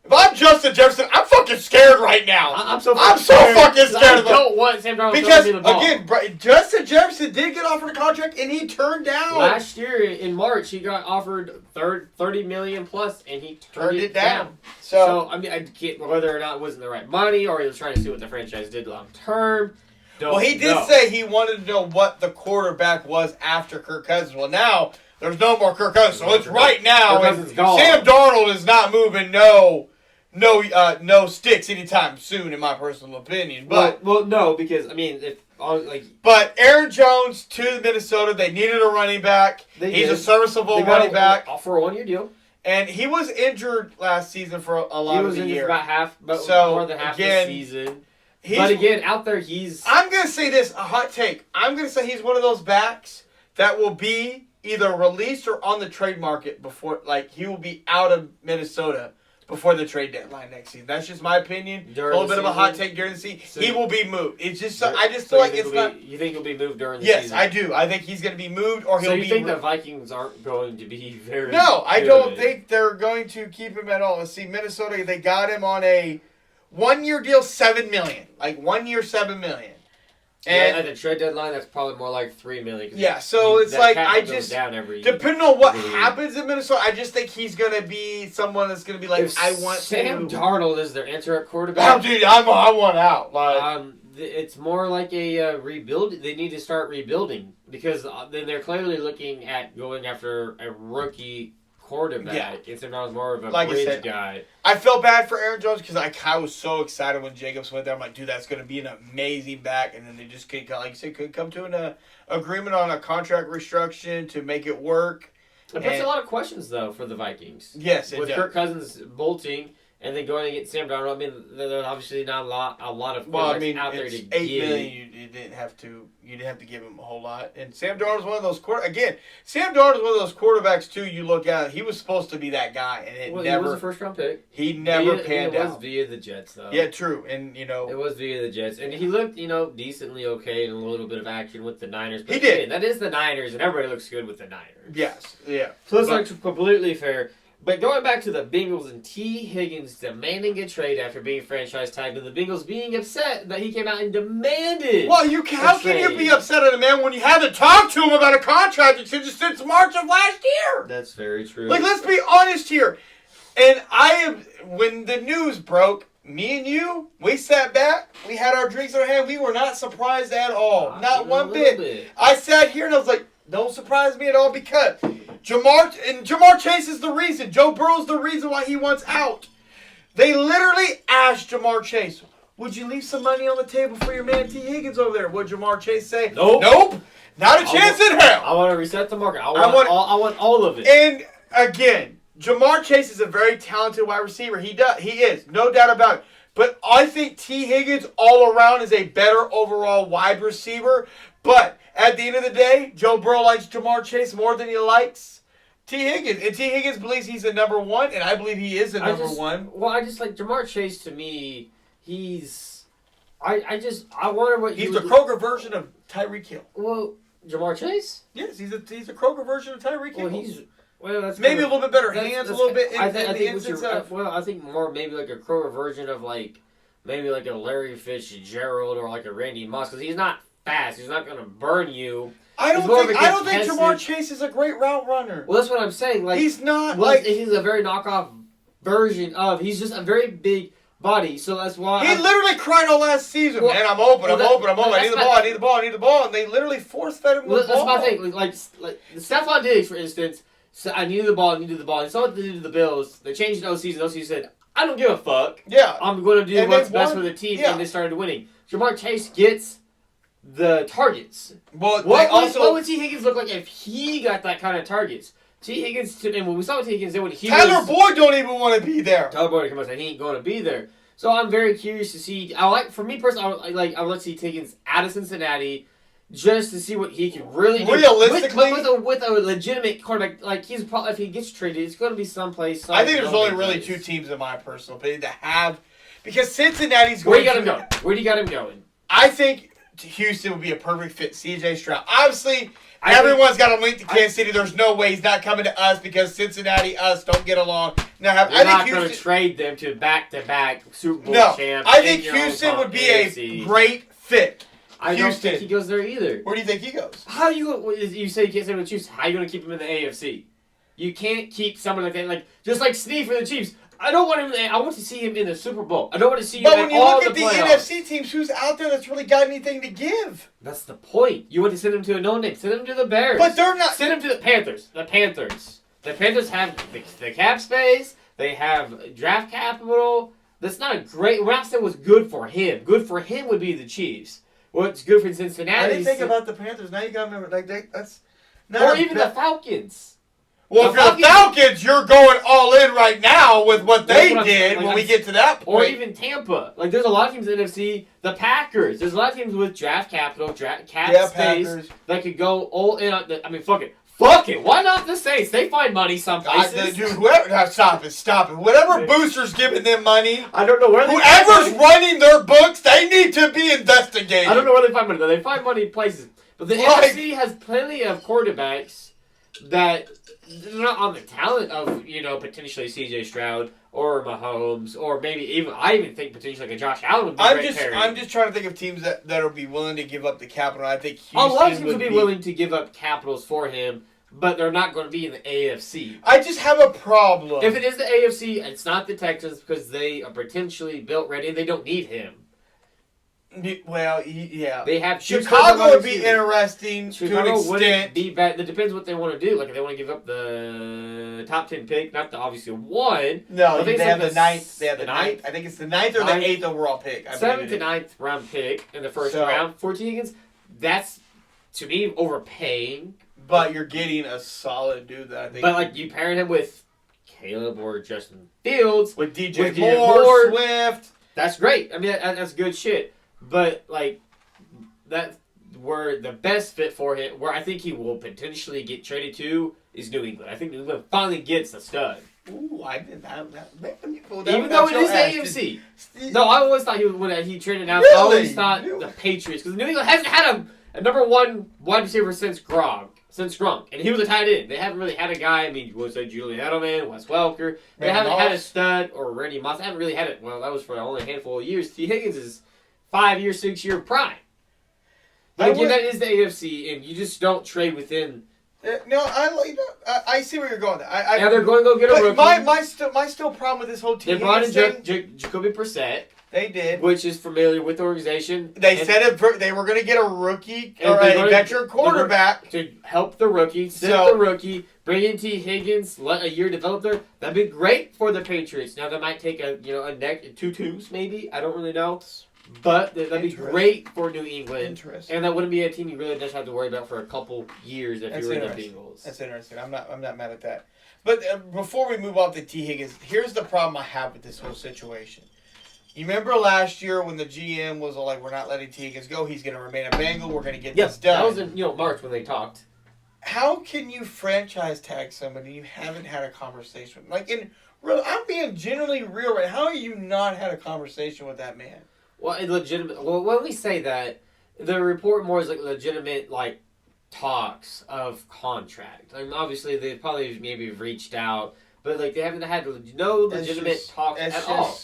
A: if I'm Justin Jefferson, I'm fucking scared right now.
B: I'm so
A: fucking scared.
B: I don't want Sam Darnold
A: because
B: to me the ball.
A: again, Justin Jefferson did get offered a contract and he turned down.
B: Last year in March, he got offered $30 million plus, and he turned it down.
A: So
B: I mean, I get whether or not it wasn't the right money, or he was trying to see what the franchise did long term.
A: Well, he did say he wanted to know what the quarterback was after Kirk Cousins. Well, now there's no more Kirk Cousins, so it's right now. And Sam Darnold is not moving no sticks anytime soon, in my personal opinion. But
B: well, no, because I mean,
A: but Aaron Jones to Minnesota, they needed a running back. He's a serviceable running back
B: for a 1-year deal.
A: And he was injured last season for a lot of the year.
B: He was injured more than half the season. But again, out there, I'm
A: going to say this, a hot take. I'm going to say he's one of those backs that will be either released or on the trade market before, like, he will be out of Minnesota before the trade deadline next season. That's just my opinion. A little bit of a hot take during the season. He will be moved. It's just, I just feel like it's not.
B: You think he'll be moved during the season?
A: Yes, I do. I think he's going to be moved or he'll be.
B: So you think the Vikings aren't going to be very?
A: No, I don't think they're going to keep him at all. Let's see, Minnesota, they got him on a 1-year deal, $7 million. Like 1 year, $7 million. And
B: at the trade deadline, that's probably more like $3 million.
A: Yeah, so it's like I just depending on what
B: year.
A: happens in Minnesota, I just think he's gonna be someone that's gonna be like,
B: if
A: I want
B: Sam Darnold is their answer at quarterback.
A: Oh, dude, I want out. Like,
B: it's more like a rebuild. They need to start rebuilding because then they're clearly looking at going after a rookie quarterback.
A: Yeah.
B: Instead of more of a
A: like
B: bridge guy.
A: I felt bad for Aaron Jones because I was so excited when Jacobs went there. I'm like, dude, that's going to be an amazing back. And then they just couldn't, like you said, couldn't come to an agreement on a contract restriction to make it work.
B: It puts a lot of questions, though, for the Vikings.
A: Yes, it
B: with
A: does.
B: Kirk Cousins bolting and then going to get Sam Darnold. I mean, there's obviously not a lot of
A: out there
B: to
A: get. $8 million. You didn't have to give him a whole lot. And Sam Darnold's one of those Sam Darnold's one of those quarterbacks too. You look at, he was supposed to be that guy, and
B: he was a first round pick.
A: He never panned out.
B: It was via the Jets, though.
A: Yeah, true, and
B: it was via the Jets, and he looked decently okay in a little bit of action with the Niners. But
A: he did.
B: Again, that is the Niners, and everybody looks good with the Niners.
A: Yes, yeah.
B: So it's like completely fair. But going back to the Bengals and T. Higgins demanding a trade after being franchise tagged, and the Bengals being upset that he came out and demanded.
A: Well, how can you be upset at a man when you haven't talked to him about a contract extension since March of last year?
B: That's very true.
A: Like, let's be honest here. And when the news broke, me and you, we sat back, we had our drinks in our hand, we were not surprised at all. Not one bit. I sat here and I was like, don't surprise me at all because Jamar Chase is the reason. Joe Burrow's the reason why he wants out. They literally asked Jamar Chase, would you leave some money on the table for your man T. Higgins over there? Would Jamar Chase say, Nope. Not a chance in hell.
B: I want to reset the market. I want all of it.
A: And again, Jamar Chase is a very talented wide receiver. He is, no doubt about it. But I think T. Higgins all around is a better overall wide receiver. But at the end of the day, Joe Burrow likes Jamar Chase more than he likes T. Higgins. And T. Higgins believes he's the number one, and I believe he is the number one.
B: Well, I just like Jamar Chase to me, I wonder what
A: he's the Kroger version of Tyreek Hill.
B: Well, Jamar Chase?
A: Yes, he's a Kroger version of Tyreek Hill.
B: That's
A: maybe a little bit better hands, a little bit.
B: I think more maybe like a Kroger version of maybe like a Larry Fitzgerald or like a Randy Moss because he's not fast. He's not going to burn you.
A: I don't think Jamar Chase is a great route runner.
B: Well, that's what I'm saying. Like
A: he's not
B: he's a very knockoff version of. He's just a very big body, so that's why
A: he literally cried all last season. Man, I'm open. I need the ball, and they literally force-fed him the ball.
B: That's my thing. Like Stephon Diggs, for instance. So I needed the ball. And so what they did to the Bills, they changed the OCs, and the OC said, I don't give a fuck.
A: Yeah.
B: I'm going to do what's best for the team, and they started winning. Jamar Chase gets the targets.
A: Well,
B: What would T. Higgins look like if he got that kind of targets? T. Higgins, and when we saw what T. Higgins did when he
A: Tyler Boyd don't even want to be there.
B: Tyler Boyd come out and say he ain't going to be there. So I'm very curious to see. For me personally, I would like to see T. Higgins out of Cincinnati just to see what he can really do.
A: Realistically,
B: with a legitimate quarterback, like he's probably if he gets traded, it's going to be someplace.
A: I think there's only really two teams in my personal opinion to have because Cincinnati's going.
B: Where you got him going? Where do you got him going?
A: I think Houston would be a perfect fit. C.J. Stroud, obviously. Everyone's got a link to Kansas City. There's no way he's not coming to us because Cincinnati, us don't get along.
B: Now, you're not going to trade them to back-to-back Super Bowl champs.
A: I think Houston would be a great fit.
B: I don't think he goes there either.
A: Where do you think he goes?
B: How you say you can't stay with the Chiefs? How are you going to keep him in the AFC? You can't keep someone like that, just like Snead for the Chiefs. I don't want him. I want to see him in the Super Bowl. I don't want to see him. But
A: when you look at the NFC teams, who's out there that's really got anything to give?
B: That's the point. You want to send him to a no-name. Send him to the Bears.
A: But they're not.
B: Send him to the Panthers. The Panthers have the cap space. They have draft capital. That's not a great. We're not saying what's good for him. Good for him would be the Chiefs. What's good for Cincinnati?
A: I didn't think about the Panthers. Now you got to remember, that's not.
B: Or even the Falcons.
A: Well, if you're the Falcons, you're going all in right now with what they did when we get to that point.
B: Or even Tampa. There's a lot of teams in the NFC. The Packers. There's a lot of teams with draft capital, cap space
A: Packers.
B: that could go all in on fuck it. Fuck it. Why not the Saints? They find money some places.
A: Dude, whoever... Stop it. Whatever booster's giving them money...
B: I don't know where
A: whoever's running their books, they need to be investigated.
B: I don't know where they find money, though. They find money places. But the NFC has plenty of quarterbacks that... They're not on the talent of, potentially C.J. Stroud or Mahomes or maybe even, I even think potentially a Josh Allen would be
A: I'm just trying to think of teams that will be willing to give up the capital. I think Houston
B: a lot of teams would be willing to give up capitals for him, but they're not going to be in the AFC.
A: I just have a problem.
B: If it is the AFC, it's not the Texans because they are potentially built ready and they don't need him.
A: Well, yeah.
B: They have
A: Chicago would be interesting
B: Chicago
A: to an extent.
B: Wouldn't be bad. It depends what they want to do. If they want to give up the top 10 pick, not the obviously one.
A: No, they have the ninth. They have the ninth. I think it's the ninth or the eighth overall pick.
B: 7th to 9th round pick in the first round for T. Higgins. That's to me overpaying.
A: But you're getting a solid dude that I think.
B: But you pair him with Caleb or Justin Fields,
A: with DJ Moore, Swift.
B: That's great. I mean, that's good shit. But, that were the best fit for him, where I think he will potentially get traded to, is New England. I think New England finally gets a stud.
A: Ooh, I did that.
B: Even though it is the AFC. No, I always thought when he traded out,
A: really?
B: I always thought the Patriots, because New England hasn't had a number one wide receiver since Gronk. And he was a tight end. They haven't really had a guy. I mean, was it Julian Edelman, Wes Welker? They haven't had a stud or Randy Moss. They haven't really had it. Well, that was for only a handful of years. T. Higgins is 5-year, 6-year prime. That is the AFC, and you just don't trade within.
A: No, I see where you're going.
B: Now they're going to go get a rookie.
A: My still problem with this whole team.
B: They brought in Jacoby Brissett.
A: They did,
B: which is familiar with the organization.
A: They said they were going to get a rookie or a veteran quarterback
B: to help the rookie, the rookie, bring in T. Higgins, let a year develop there. That'd be great for the Patriots. Now they might take a two twos maybe. I don't really know. But that'd be great for New England. And that wouldn't be a team you really just have to worry about for a couple years if you were in the Bengals.
A: That's interesting. I'm not mad at that. But before we move on to T. Higgins, here's the problem I have with this whole situation. You remember last year when the GM was like, we're not letting T. Higgins go. He's going to remain a Bengal. We're going to get this done.
B: That was in March when they talked.
A: How can you franchise tag somebody you haven't had a conversation with? I'm being genuinely real right. How have you not had a conversation with that man?
B: Well, when we say that, the report more is legitimate talks of contract. Obviously they probably maybe reached out, but they haven't had no legitimate talks at all.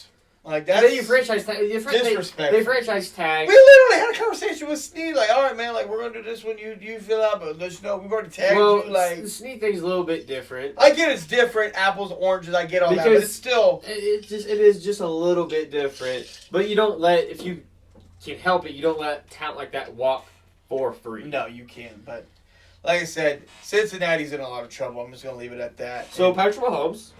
A: That's
B: then you franchise tag.
A: Disrespectful.
B: They franchise tag.
A: We literally had a conversation with Snead. All right, man. We're gonna do this when you fill out, but let's know we've already tagged you.
B: The Snead thing's a little bit different.
A: I get it's different. Apples, oranges. I get all that, but it's still.
B: It is just a little bit different. But you don't let, if you can help it, you don't let talent like that walk for free.
A: No, you can't. But like I said, Cincinnati's in a lot of trouble. I'm just gonna leave it at that.
B: So Patrick Mahomes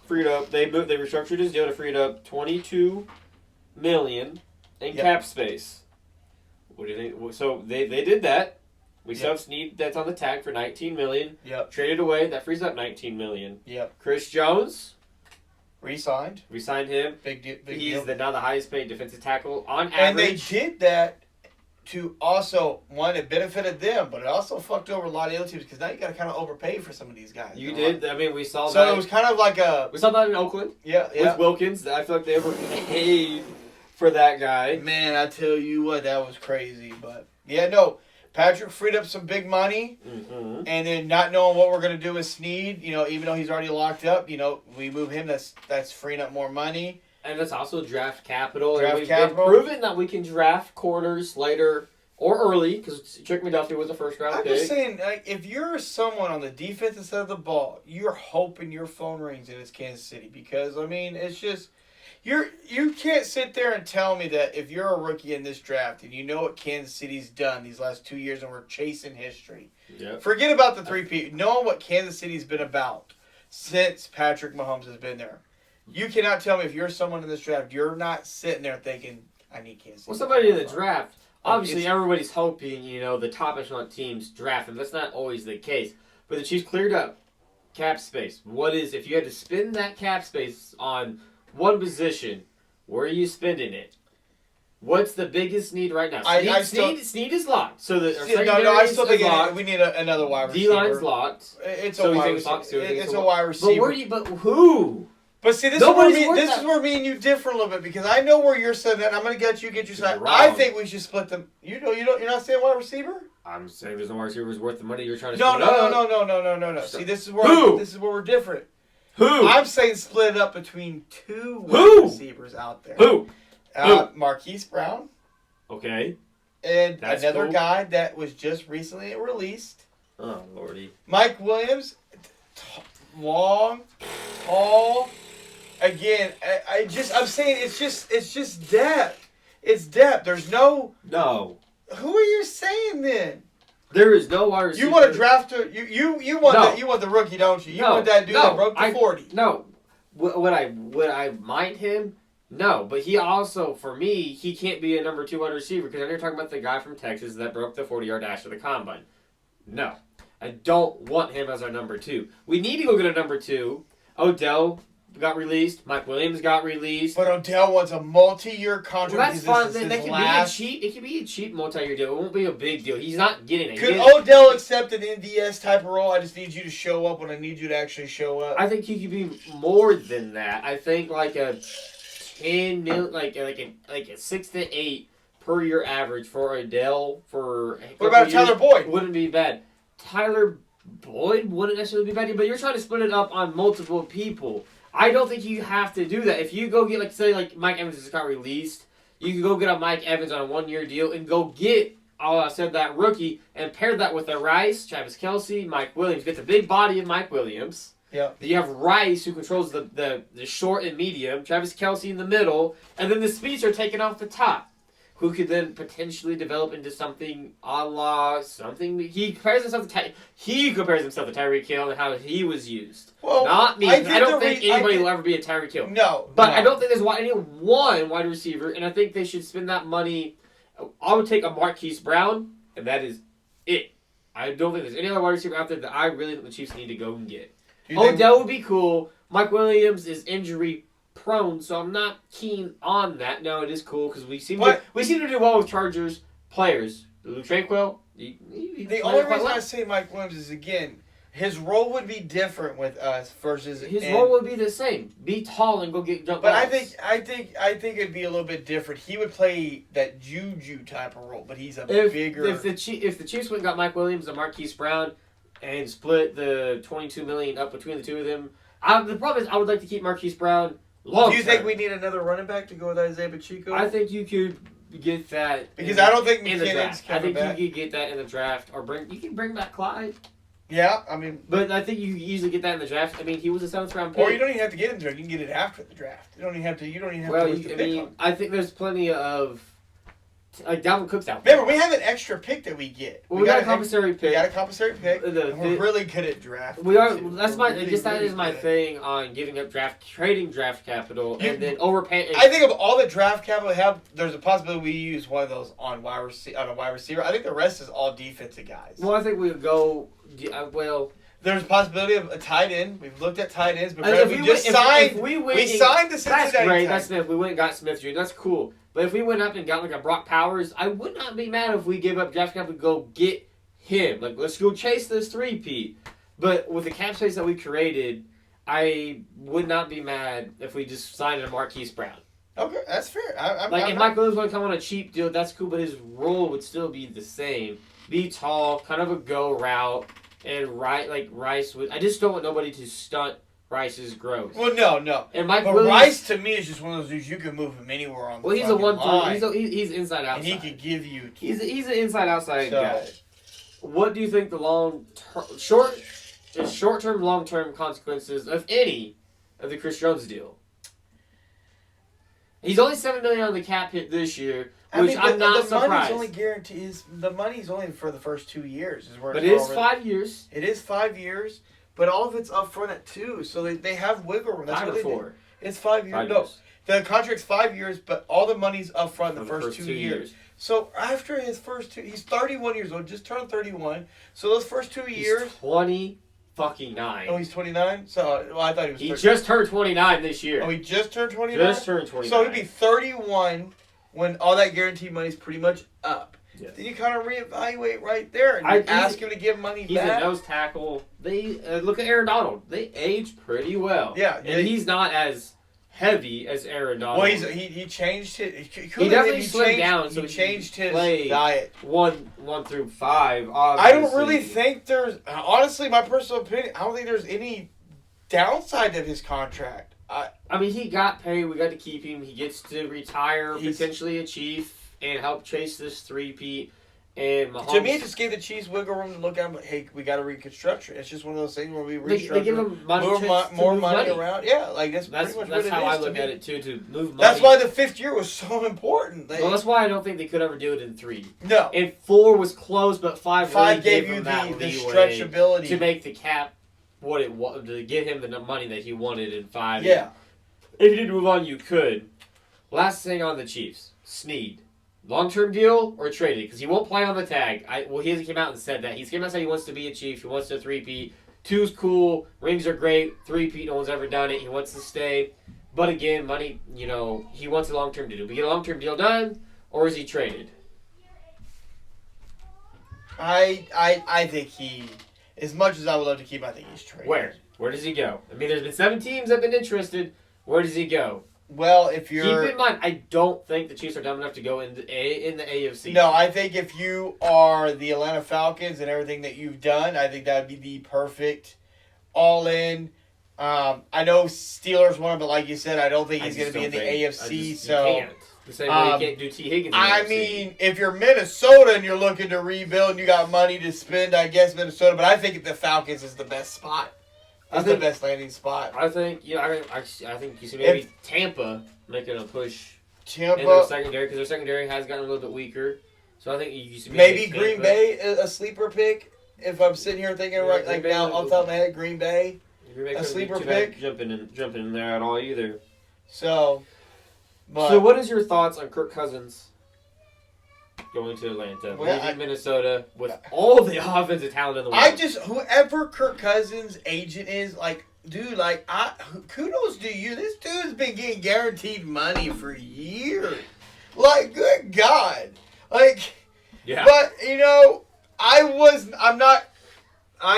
B: freed up. They restructured his deal to free up $22 million in cap space. What do you think? So they did that. We
A: Yep.
B: still have Snead that's on the tag for $19 million.
A: Yep.
B: Traded away, that frees up $19 million.
A: Yep.
B: Chris Jones,
A: Re-signed.
B: we signed him.
A: Big
B: He's
A: deal.
B: now the highest paid defensive tackle on
A: And they
B: average.
A: did that to also, one, it benefited them, but it also fucked over a lot of other teams because now you got to kind of overpay for some of these guys.
B: You did. I mean, we saw
A: So
B: that.
A: it was kind of like a,
B: We saw that in Oakland
A: yeah.
B: with Wilkins. I feel like they were paid for that guy.
A: Man, I tell you what, that was crazy. But yeah, no, Patrick freed up some big money,
B: Mm-hmm.
A: and then not knowing what we're gonna do with Snead, even though he's already locked up, we move him. That's freeing up more money.
B: And that's also draft capital.
A: Draft
B: and we've
A: capital.
B: been proven that we can draft corners later or early because Trick McDuffie was a first round
A: I'm
B: pick.
A: just saying, like, if you're someone on the defensive side of the ball, you're hoping your phone rings and it's Kansas City because I mean, it's just. You can't sit there and tell me that if you're a rookie in this draft and you know what Kansas City's done these last 2 years and we're chasing history.
B: Yep.
A: Forget about the 3P. Knowing what Kansas City's been about since Patrick Mahomes has been there. You cannot tell me if you're someone in this draft, you're not sitting there thinking, I need Kansas City.
B: Well, somebody in the draft, obviously
A: It's-
B: everybody's hoping, the top echelon teams draft him. That's not always the case. But the Chiefs cleared up cap space. If you had to spend that cap space on one position, where are you spending it? What's the biggest need right now? Snead is locked. So the
A: I still think
B: locked.
A: we need another wide receiver.
B: D-line's locked.
A: It's
B: So
A: a
B: you
A: wide
B: think it's locked
A: receiver.
B: too?
A: It's a wide receiver.
B: But who?
A: But see, this
B: Nobody's
A: is
B: worth
A: this
B: that.
A: is where me and you differ a little bit because I know where you're saying that. I'm going to get your side.
B: You're
A: I
B: wrong.
A: think we should split them. You're not saying wide receiver?
B: I'm saying there's no wide receiver worth the money you're trying to
A: No.
B: split up.
A: No. See, this is where
B: Who?
A: we're different.
B: Who?
A: I'm saying split it up between two
B: Who?
A: wide receivers out there.
B: Who?
A: Marquise Brown
B: Okay.
A: and
B: That's
A: another
B: cool.
A: guy that was just recently released.
B: Oh, lordy.
A: Mike Williams, long, tall. Again, I'm saying it's just depth. It's depth. There's no.
B: No.
A: Who are you saying then?
B: There is no wide receiver.
A: You want to draft you want
B: No.
A: that you want the rookie, don't you? You
B: No.
A: want that dude
B: No.
A: that broke the 40.
B: No. Would I mind him? No. But he also, for me, he can't be a number 2 wide receiver because I know you're talking about the guy from Texas that broke the 40-yard dash of the combine. No. I don't want him as our number 2. We need to go get a number 2. Odell got released. Mike Williams got released.
A: But Odell wants a multi-year contract.
B: Well, that's
A: because
B: fine.
A: this is
B: That
A: his
B: can
A: last.
B: be a cheap. It can be a cheap multi-year deal. It won't be a big deal. He's not getting it.
A: Could Odell accept an NDS type of role? I just need you to show up when I need you to actually show up.
B: I think he could be more than that. I think like a 10 mil, like a 6 to 8 per year average for Odell for.
A: What about Tyler Boyd?
B: Wouldn't be bad. Tyler Boyd wouldn't necessarily be bad, but you're trying to split it up on multiple people. I don't think you have to do that. If you go get say Mike Evans just got released, you can go get a Mike Evans on a 1-year deal and go get that rookie and pair that with a Rice, Travis Kelce, Mike Williams. Get the big body of Mike Williams.
A: Yeah.
B: You have Rice, who controls the short and medium, Travis Kelce in the middle, and then the speeds are taken off the top, who could then potentially develop into something a la something. He compares himself to Tyreek Hill and how he was used.
A: Well,
B: Not me. I don't think anybody
A: did-
B: will ever be a Tyreek Hill.
A: No.
B: But
A: no.
B: I don't think there's any one wide receiver, and I think they should spend that money. I would take a Marquise Brown, and that is it. I don't think there's any other wide receiver out there that I really think the Chiefs need to go and get.
A: You think-
B: Odell would be cool. Mike Williams is injury prone, so I'm not keen on that. No, it is cool because we seem to do well with Chargers players. Luke Tranquil.
A: The only reason I say Mike Williams is again, his role would be different with us versus
B: his role would be the same. Be tall and go get jump
A: But
B: balls.
A: I think it'd be a little bit different. He would play that Juju type of role, but he's bigger.
B: If the Chiefs went and got Mike Williams and Marquise Brown and split the $22 million up between the two of them, the problem is I would like to keep Marquise Brown long.
A: Do you think we need another running back to go with Isaiah Pacheco?
B: I think you could get that
A: because I don't think
B: in the
A: McKinnon's
B: draft. I
A: coming
B: think
A: back.
B: you could get that in the draft, or you can bring back Clyde.
A: Yeah, I mean,
B: But I think you can easily get that in the draft. I mean, he was a 7th round pick.
A: or you don't even have to get him there. You can get it after the draft. You don't even have to. You don't even have
B: Well,
A: to. Waste a pick on.
B: I think there's plenty of like Dalvin Cook's out.
A: Remember, we have an extra pick that we get.
B: Well, we got a compensatory pick.
A: We got a compensatory pick. We're really good at draft.
B: We are. That's my. I guess that is my thing on giving up trading draft capital, and then overpaying.
A: I think of all the draft capital we have, there's a possibility we use one of those on a wide receiver. I think the rest is all defensive guys.
B: Well, I think we would go. Well,
A: there's a possibility of a tight end. We've looked at tight ends, but
B: if
A: we signed the Cincinnati.
B: That's great. That's Smith. We went and got Smith Jr. That's cool. But if we went up and got like a Brock Powers, I would not be mad if we give up draft capital and go get him. Like, let's go chase this 3-peat. But with the cap space that we created, I would not be mad if we just signed a Marquise Brown.
A: Okay, that's fair.
B: If Mike Williams want to come on a cheap deal, that's cool, but his role would still be the same. Be tall, kind of a go route, and Rice would. I just don't want nobody to stunt Rice's growth.
A: Well, no.
B: And Mike
A: but
B: Williams,
A: Rice to me is just one of those dudes you can move him anywhere on the
B: he's a
A: line.
B: He's inside outside.
A: And he could give you.
B: He's an inside outside guy. What do you think the short term, long term consequences, if any, of the Chris Jones deal? He's only $7 million on the cap hit this year, which I'm not surprised.
A: The money's only for the first 2 years.
B: But it is 5 years.
A: It is 5 years, but all of it's up front at 2, so they have wiggle room. That's
B: 5 or 4.
A: It's 5 years. No, the contract's 5 years, but all the money's up front in the first 2 years. So after his first 2, he's 31 years old, just turned 31. So those first 2 years,
B: he's 29.
A: Oh, he's 29. So I thought he was.
B: He just turned 29 this year.
A: Oh, he just turned 29.
B: Just turned 29.
A: So he'd be 31 when all that guaranteed money's pretty much up.
B: Yes.
A: Then you kind of reevaluate right there and ask him to give money back.
B: He's a nose tackle. They look at Aaron Donald. They age pretty well.
A: Yeah,
B: and he's not as heavy as Aaron Donald.
A: Well, he changed it.
B: He definitely slimmed down. So
A: he changed his
B: diet. 1 through 5. Obviously.
A: I don't really think there's. Honestly, my personal opinion, I don't think there's any downside to his contract.
B: I mean, he got paid. We got to keep him. He gets to retire, potentially a Chief, and help chase this 3-peat. And Mahomes,
A: to me, it just gave the Chiefs wiggle room to look at him. Hey, we got to reconstruction. It's just one of those things where we restructure.
B: They give him money
A: more money around. Yeah, like that's pretty much what it is.
B: That's how I look at it too. To move money.
A: That's why the 5th year was so important.
B: Well, that's why I don't think they could ever do it in 3.
A: No.
B: And 4 was close, but 5 really
A: gave you the stretchability
B: to make the cap what it was, to get him the money that he wanted in 5.
A: Yeah.
B: If you did move on, you could. Last thing on the Chiefs, Snead. Long-term deal or traded? Because he won't play on the tag. He hasn't came out and said that. He's came out and said he wants to be a Chief. He wants to 3-peat. 2's cool. Rings are great. 3-peat, no one's ever done it. He wants to stay. But again, money, he wants a long-term deal. Do we get a long-term deal done, or is he traded?
A: I think as much as I would love to keep, I think he's traded.
B: Where does he go? I mean, there's been 7 teams that have been interested. Where does he go?
A: Well, if you're...
B: Keep in mind, I don't think the Chiefs are dumb enough to go in the AFC.
A: No, I think if you are the Atlanta Falcons and everything that you've done, I think that would be the perfect all-in. I know Steelers won, but like you said, I don't think he's going to be in the AFC.
B: You can't. The same way you can't do T. Higgins in the AFC.
A: mean, if you're Minnesota and you're looking to rebuild and you got money to spend, I guess Minnesota. But I think the Falcons is the best spot. That's the best landing spot.
B: I think, I think you see maybe Tampa making a push
A: in
B: their secondary, because their secondary has gotten a little bit weaker. So I think you see
A: maybe Green Bay, a sleeper pick. If I'm sitting here thinking now, off the top of my head, Green Bay, a sleeper pick.
B: Jumping in there at all either.
A: So
B: what is your thoughts on Kirk Cousins going to Atlanta, leaving Minnesota with all the offensive talent in the world?
A: Whoever Kirk Cousins' agent is, dude, kudos to you. This dude's been getting guaranteed money for years. Good God.
B: Yeah.
A: But, I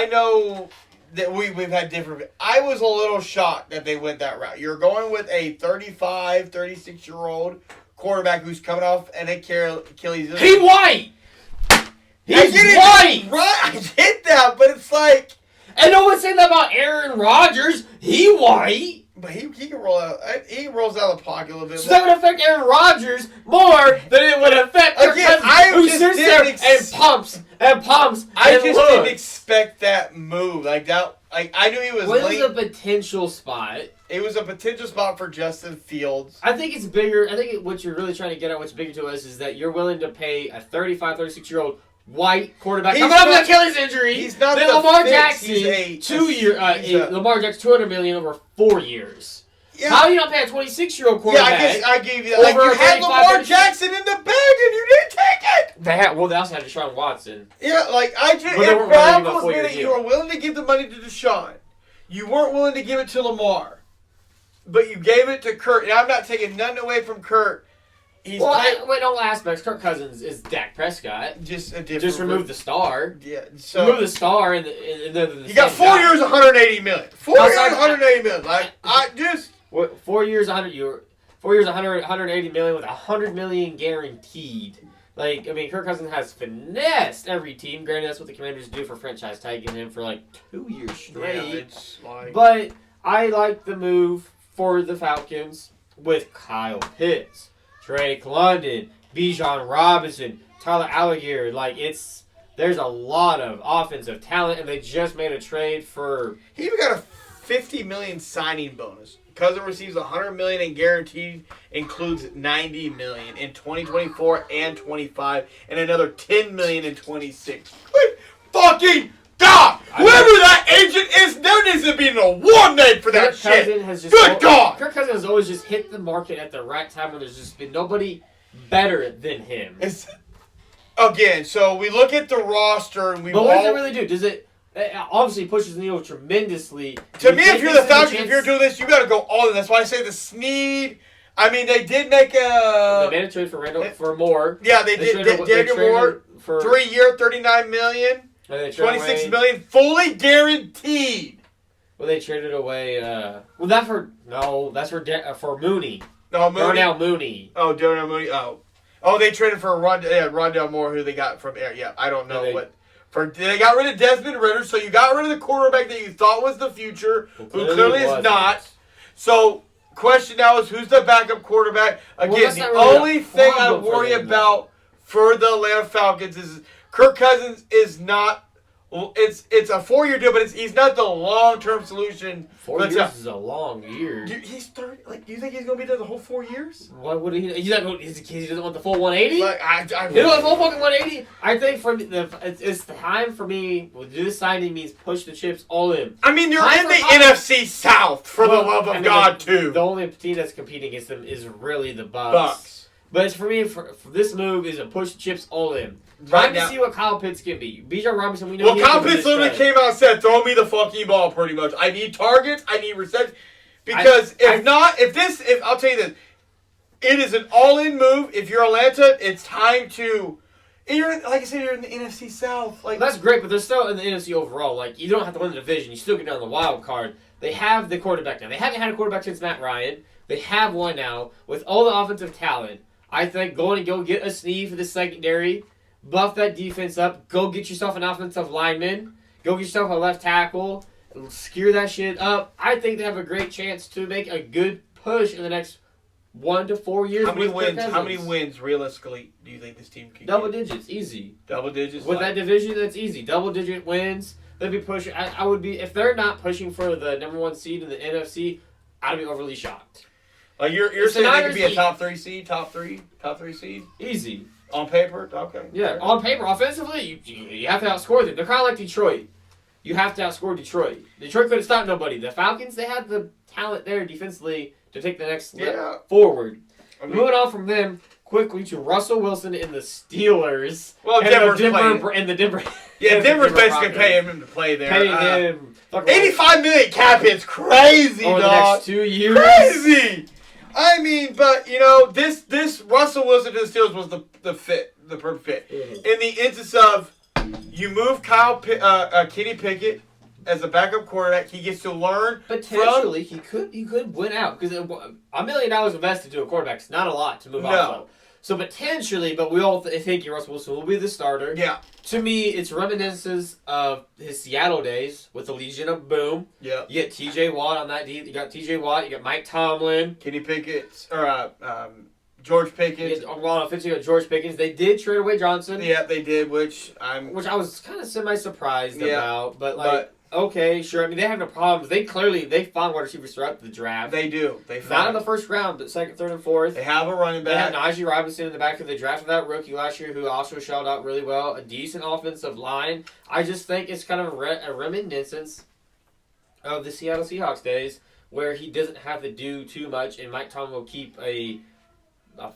A: know that we've had different... I was a little shocked that they went that route. You're going with a 35, 36-year-old quarterback who's coming off an Achilles.
B: He white! He's white!
A: Right, I get that, but it's like...
B: And no one's saying that about Aaron Rodgers. He white!
A: But he can roll out... He rolls out of the pocket a little bit.
B: So that would affect Aaron Rodgers more than it would affect Kirk Cousins, who sits there and pumps.
A: I just didn't expect that move like that. Like I knew he was
B: Well,
A: late.
B: it was a potential spot.
A: It was a potential spot for Justin Fields.
B: I think it's bigger. I think what you're really trying to get at, what's bigger to us, is that you're willing to pay a 35, 36-year-old white quarterback.
A: He's
B: Coming off
A: not-
B: an Achilles injury.
A: He's not
B: then
A: the
B: Lamar
A: fix.
B: Jackson,
A: He's a-
B: 2 year. Lamar Jackson, $200 million over 4 years.
A: Yeah.
B: How do you not pay a 26-year-old
A: Yeah,
B: quarterback?
A: I guess I gave you that. Like
B: over
A: you
B: a
A: had
B: 35,
A: Lamar
B: 36
A: Jackson in the bag and you didn't take it.
B: They also had Deshaun Watson.
A: Yeah, like I just
B: But they
A: it
B: weren't willing to give a
A: baffles me
B: four-year
A: that you
B: deal.
A: were willing to give the money to Deshaun. You weren't willing to give it to Lamar, but you gave it to Kurt. And I'm not taking nothing away from Kurt. He's
B: Wait, all aspects. Kirk Cousins is Dak Prescott.
A: just a different.
B: Just remove the star.
A: Yeah, so
B: Remove the star and the
A: you got 4 years, 180 million. 4 years,
B: Outside-
A: 180 million. Like I just.
B: What, 4 years, 180 million with $100 million guaranteed. Like, I mean, Kirk Cousins has finessed every team. Granted, that's what the Commanders do for franchise tagging him for like 2 years straight.
A: Yeah, it's like.
B: But I like the move for the Falcons with Kyle Pitts, Drake London, Bijan Robinson, Tyler Algier. Like, there's a lot of offensive talent, and they just made a trade for.
A: He even got a $50 million signing bonus. Cousin receives $100 million in guaranteed, includes $90 million in 2024 and 25, and another $10 million in 26. Good fucking God! Whoever that agent is, there needs to be an award named for that
B: Kirk
A: shit.
B: Cousins has just
A: Good God!
B: Kirk Cousins has always just hit the market at the right time when there's just been nobody better than him.
A: Again, so we look at the roster and we
B: But what does it
A: all.
B: really do? Does it obviously pushes the needle tremendously?
A: To
B: You
A: me,
B: think
A: if you're
B: this
A: the
B: is a
A: Falcons, if
B: chance-
A: you're doing this, you got to go all in. That's why I say the Snead. I mean, they did make
B: they
A: a.
B: made a trade for Randall for Moore.
A: Yeah, they did. Daniel Moore,
B: for
A: 3 year, $39 million,
B: and they traded
A: $26
B: away-
A: million, fully guaranteed.
B: Well, they traded away. That's for Mooney.
A: No, Mooney.
B: Darnell Mooney.
A: Oh, Darnell Mooney. Oh, they traded for Rondell Moore, who they got from Air. Yeah, I don't know what. They got rid of Desmond Ritter, so you got rid of the quarterback that you thought was the future, who clearly is
B: wasn't.
A: not. So, question now is who's the backup quarterback? Again,
B: that's
A: the
B: not really
A: only
B: a
A: thing I
B: problem for
A: worry
B: them,
A: about for the Atlanta Falcons is Kirk Cousins is not. It's a 4-year deal, but he's not the long-term solution.
B: 4 years is a long year.
A: Dude, he's 30. Like, do you think he's gonna be there the whole 4 years?
B: Why would he? He's not going. He doesn't want the full 180.
A: Like,
B: You know, the full fucking 180. I think it's time for me. This signing means push the chips all in.
A: I mean, you're
B: Time
A: in
B: for
A: the
B: Pop-
A: NFC South, for the
B: Well,
A: love
B: I
A: of
B: mean,
A: God,
B: the,
A: too.
B: The only team that's competing against them is really the Bucks.
A: Bucks.
B: But it's for me, for this move is a push the chips all in.
A: Right
B: Trying to
A: now-
B: see what Kyle Pitts can be. Bijan Robinson, we know.
A: Well,
B: he
A: Kyle
B: can be
A: Pitts
B: this
A: literally
B: guy.
A: came out and said, throw me the fucking ball, pretty much. I need targets. I need receptions. Because I'll tell you this, it is an all-in move. If you're Atlanta, it's time to, like I said, you're in the NFC South. Like,
B: That's great, but they're still in the NFC overall. Like, you don't have to win the division. You still get down the wild card. They have the quarterback now. They haven't had a quarterback since Matt Ryan. They have one now with all the offensive talent. I think going and go get a Snead for the secondary, buff that defense up, go get yourself an offensive lineman, go get yourself a left tackle, skewer that shit up. I think they have a great chance to make a good push in the next 1 to 4 years.
A: how many
B: with Kirk
A: wins? How many
B: Cousins.
A: wins realistically do you think this team can
B: Double
A: get?
B: digits, easy.
A: Double digits.
B: With that division, that's easy. Double-digit wins. They'd be pushing. I would be if they're not pushing for the number 1 seed in the NFC. I'd be overly shocked.
A: Like you're
B: If
A: saying
B: the
A: they could
B: Niners
A: be a
B: eat-
A: top three seed
B: Easy.
A: on paper. Okay.
B: Yeah. On paper, offensively, you have to outscore them. They're kind of like Detroit. You have to outscore Detroit. Detroit couldn't stop nobody. The Falcons, they had the talent there defensively to take the next step
A: Yeah.
B: forward.
A: I mean,
B: Moving on from them quickly to Russell Wilson in the Steelers.
A: well,
B: and
A: Denver's
B: the
A: playing.
B: Denver and the Denver.
A: Yeah,
B: and the
A: Denver's
B: Denver
A: basically
B: Broncos.
A: paying him to play there.
B: Paying him.
A: $85 million cap hit's crazy,
B: over the
A: dog.
B: next 2 years.
A: Crazy. I mean, but you know, this Russell Wilson to the Steelers was the perfect fit. In the instance of you move Kenny Pickett as a backup quarterback, he gets to learn.
B: Potentially, he could win out because $1 million invested to a quarterback is not a lot to move
A: No.
B: off of. So potentially, but we all think Russell Wilson will be the starter.
A: Yeah.
B: To me, it's reminiscences of his Seattle days with the Legion of Boom.
A: Yeah.
B: You get T.J. Watt on that deep. You got T.J. Watt. You got Mike Tomlin.
A: Kenny Pickett or George Pickens.
B: Well, offensively, George Pickens. They did trade away Johnson.
A: Yeah, they did, which I
B: was kind of semi-surprised about. But okay, sure. I mean, they have no problems. They found wide receivers throughout the draft.
A: They do.
B: Not in the first round, but second, third, and fourth.
A: They have a running back.
B: They had Najee Robinson in the back of the draft of that rookie last year, who also shelled out really well. A decent offensive line. I just think it's kind of a reminiscence of the Seattle Seahawks days, where he doesn't have to do too much, and Mike Tomlin will keep a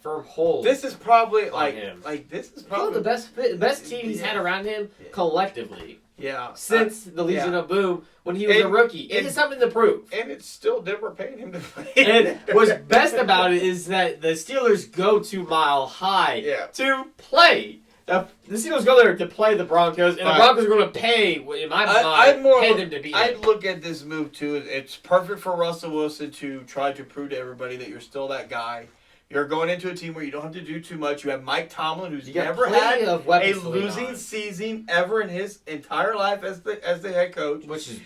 B: firm hold.
A: This is probably
B: him.
A: This is probably
B: the best team he's had around him collectively.
A: Yeah.
B: Since the Legion of Boom, when he was a rookie. It is something to prove.
A: And it's still never paying him to play.
B: And what's best about it is that the Steelers go to Mile High to play. The Steelers go there to play the Broncos, and the Broncos are going to pay, in my mind, pay them to be
A: I'd look at this move, too. It's perfect for Russell Wilson to try to prove to everybody that you're still that guy. You're going into a team where you don't have to do too much. You have Mike Tomlin, who's never had a losing season ever in his entire life as the head coach,
B: which is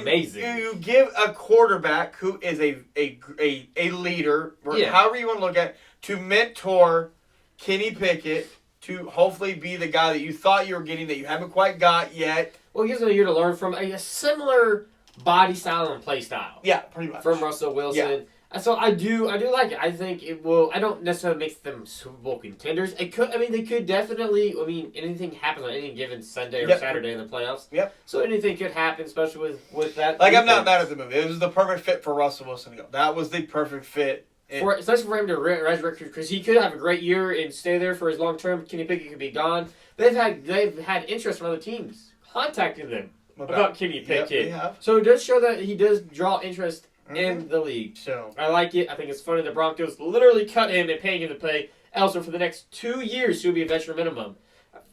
A: amazing. You give a quarterback who is a leader, or however you want to look at it, to mentor Kenny Pickett, to hopefully be the guy that you thought you were getting that you haven't quite got yet.
B: Well, it gives him a year to learn from a similar body style and play style.
A: Yeah, pretty much.
B: From Russell Wilson. Yeah. So I do like it. I think it will. I don't necessarily make them Super Bowl contenders. They could definitely. Anything happens on any given Sunday or Saturday in the playoffs.
A: Yep.
B: So anything could happen, especially with that.
A: I'm not mad at the move. It was the perfect fit for Russell Wilson to go. That was the perfect fit.
B: Especially for him to resurrect, because he could have a great year and stay there for his long term. Kenny Pickett could be gone. They've had interest from other teams contacting them about Kenny Pickett.
A: Yep, they have.
B: So it does show that he does draw interest in the league. So I like it. I think it's funny the Broncos literally cut him and paying him to play elsewhere for the next 2 years. So he'll be a veteran minimum.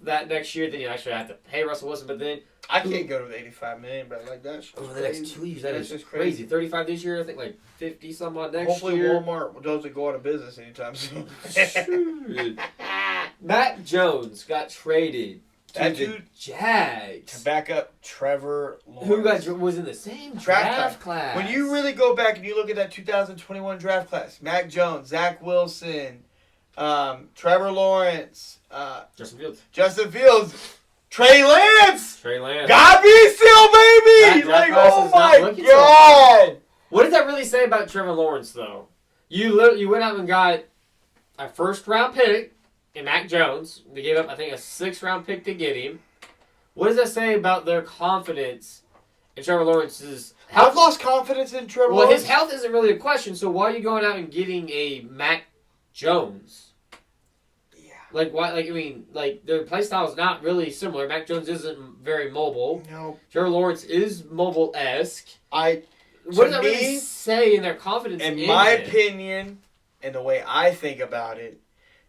B: That next year, then you actually have to pay Russell Wilson. But then
A: I can't go to the $85 million, but I like that.
B: Over the next 2 years, that is just crazy. 35 this year, I think 50 some odd next
A: Hopefully
B: year.
A: Walmart doesn't go out of business anytime soon.
B: Mac Jones got traded.
A: That dude,
B: Jags.
A: To back up Trevor Lawrence.
B: Who was in the same draft class.
A: When you really go back and you look at that 2021 draft class, Mac Jones, Zach Wilson, Trevor Lawrence, Justin Fields, Trey Lance. God be still, baby! Oh my God!
B: What does that really say about Trevor Lawrence, though? You went out and got a first-round pick in Mac Jones. They gave up, I think, a 6th-round pick to get him. What does that say about their confidence in Trevor Lawrence's health?
A: I've lost confidence in Trevor Lawrence.
B: Well, his health isn't really a question, so why are you going out and getting a Mac Jones? Yeah. Their play style is not really similar. Mac Jones isn't very mobile.
A: No.
B: Trevor Lawrence is mobile-esque.
A: What
B: does that really say in their confidence in
A: my opinion, and the way I think about it,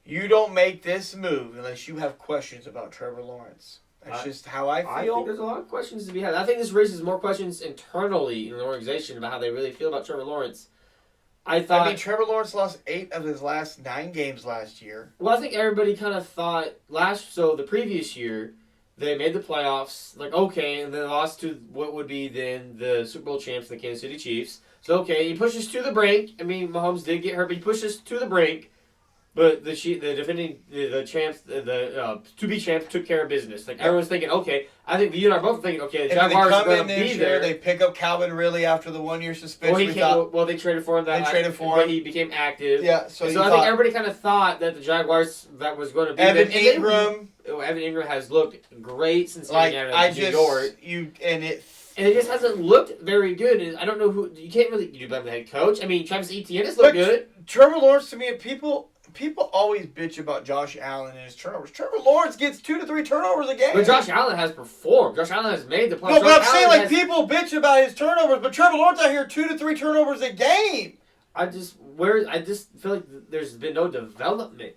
A: you don't make this move unless you have questions about Trevor Lawrence. That's just how I feel.
B: I think there's a lot of questions to be had. I think this raises more questions internally in the organization about how they really feel about Trevor Lawrence.
A: Trevor Lawrence lost 8 of his last 9 games last year.
B: Well, I think everybody kind of thought the previous year, they made the playoffs, and then lost to what would be then the Super Bowl champs, the Kansas City Chiefs. So, he pushes to the brink. Mahomes did get hurt, but he pushes to the brink. But the defending the champs, the to-be champs took care of business. Everyone's thinking, I think you and I are both thinking, the Jaguars are going to be there.
A: They pick up Calvin Ridley after the 1-year suspension.
B: They traded for him. But he became active.
A: Yeah,
B: so I think everybody kind of thought that the Jaguars that was going to be
A: Evan Ingram.
B: Evan Ingram has looked great since getting out of New York.
A: And
B: it just hasn't looked very good. And I don't know who you can't really do blame the head coach. Travis Etienne has looked good.
A: Trevor Lawrence, to me, people always bitch about Josh Allen and his turnovers. Trevor Lawrence gets 2 to 3 turnovers a game.
B: But Josh Allen has performed. Josh Allen has made the playoffs.
A: No, but I'm saying people bitch about his turnovers, but Trevor Lawrence out here 2 to 3 turnovers a game.
B: I just feel like there's been no development.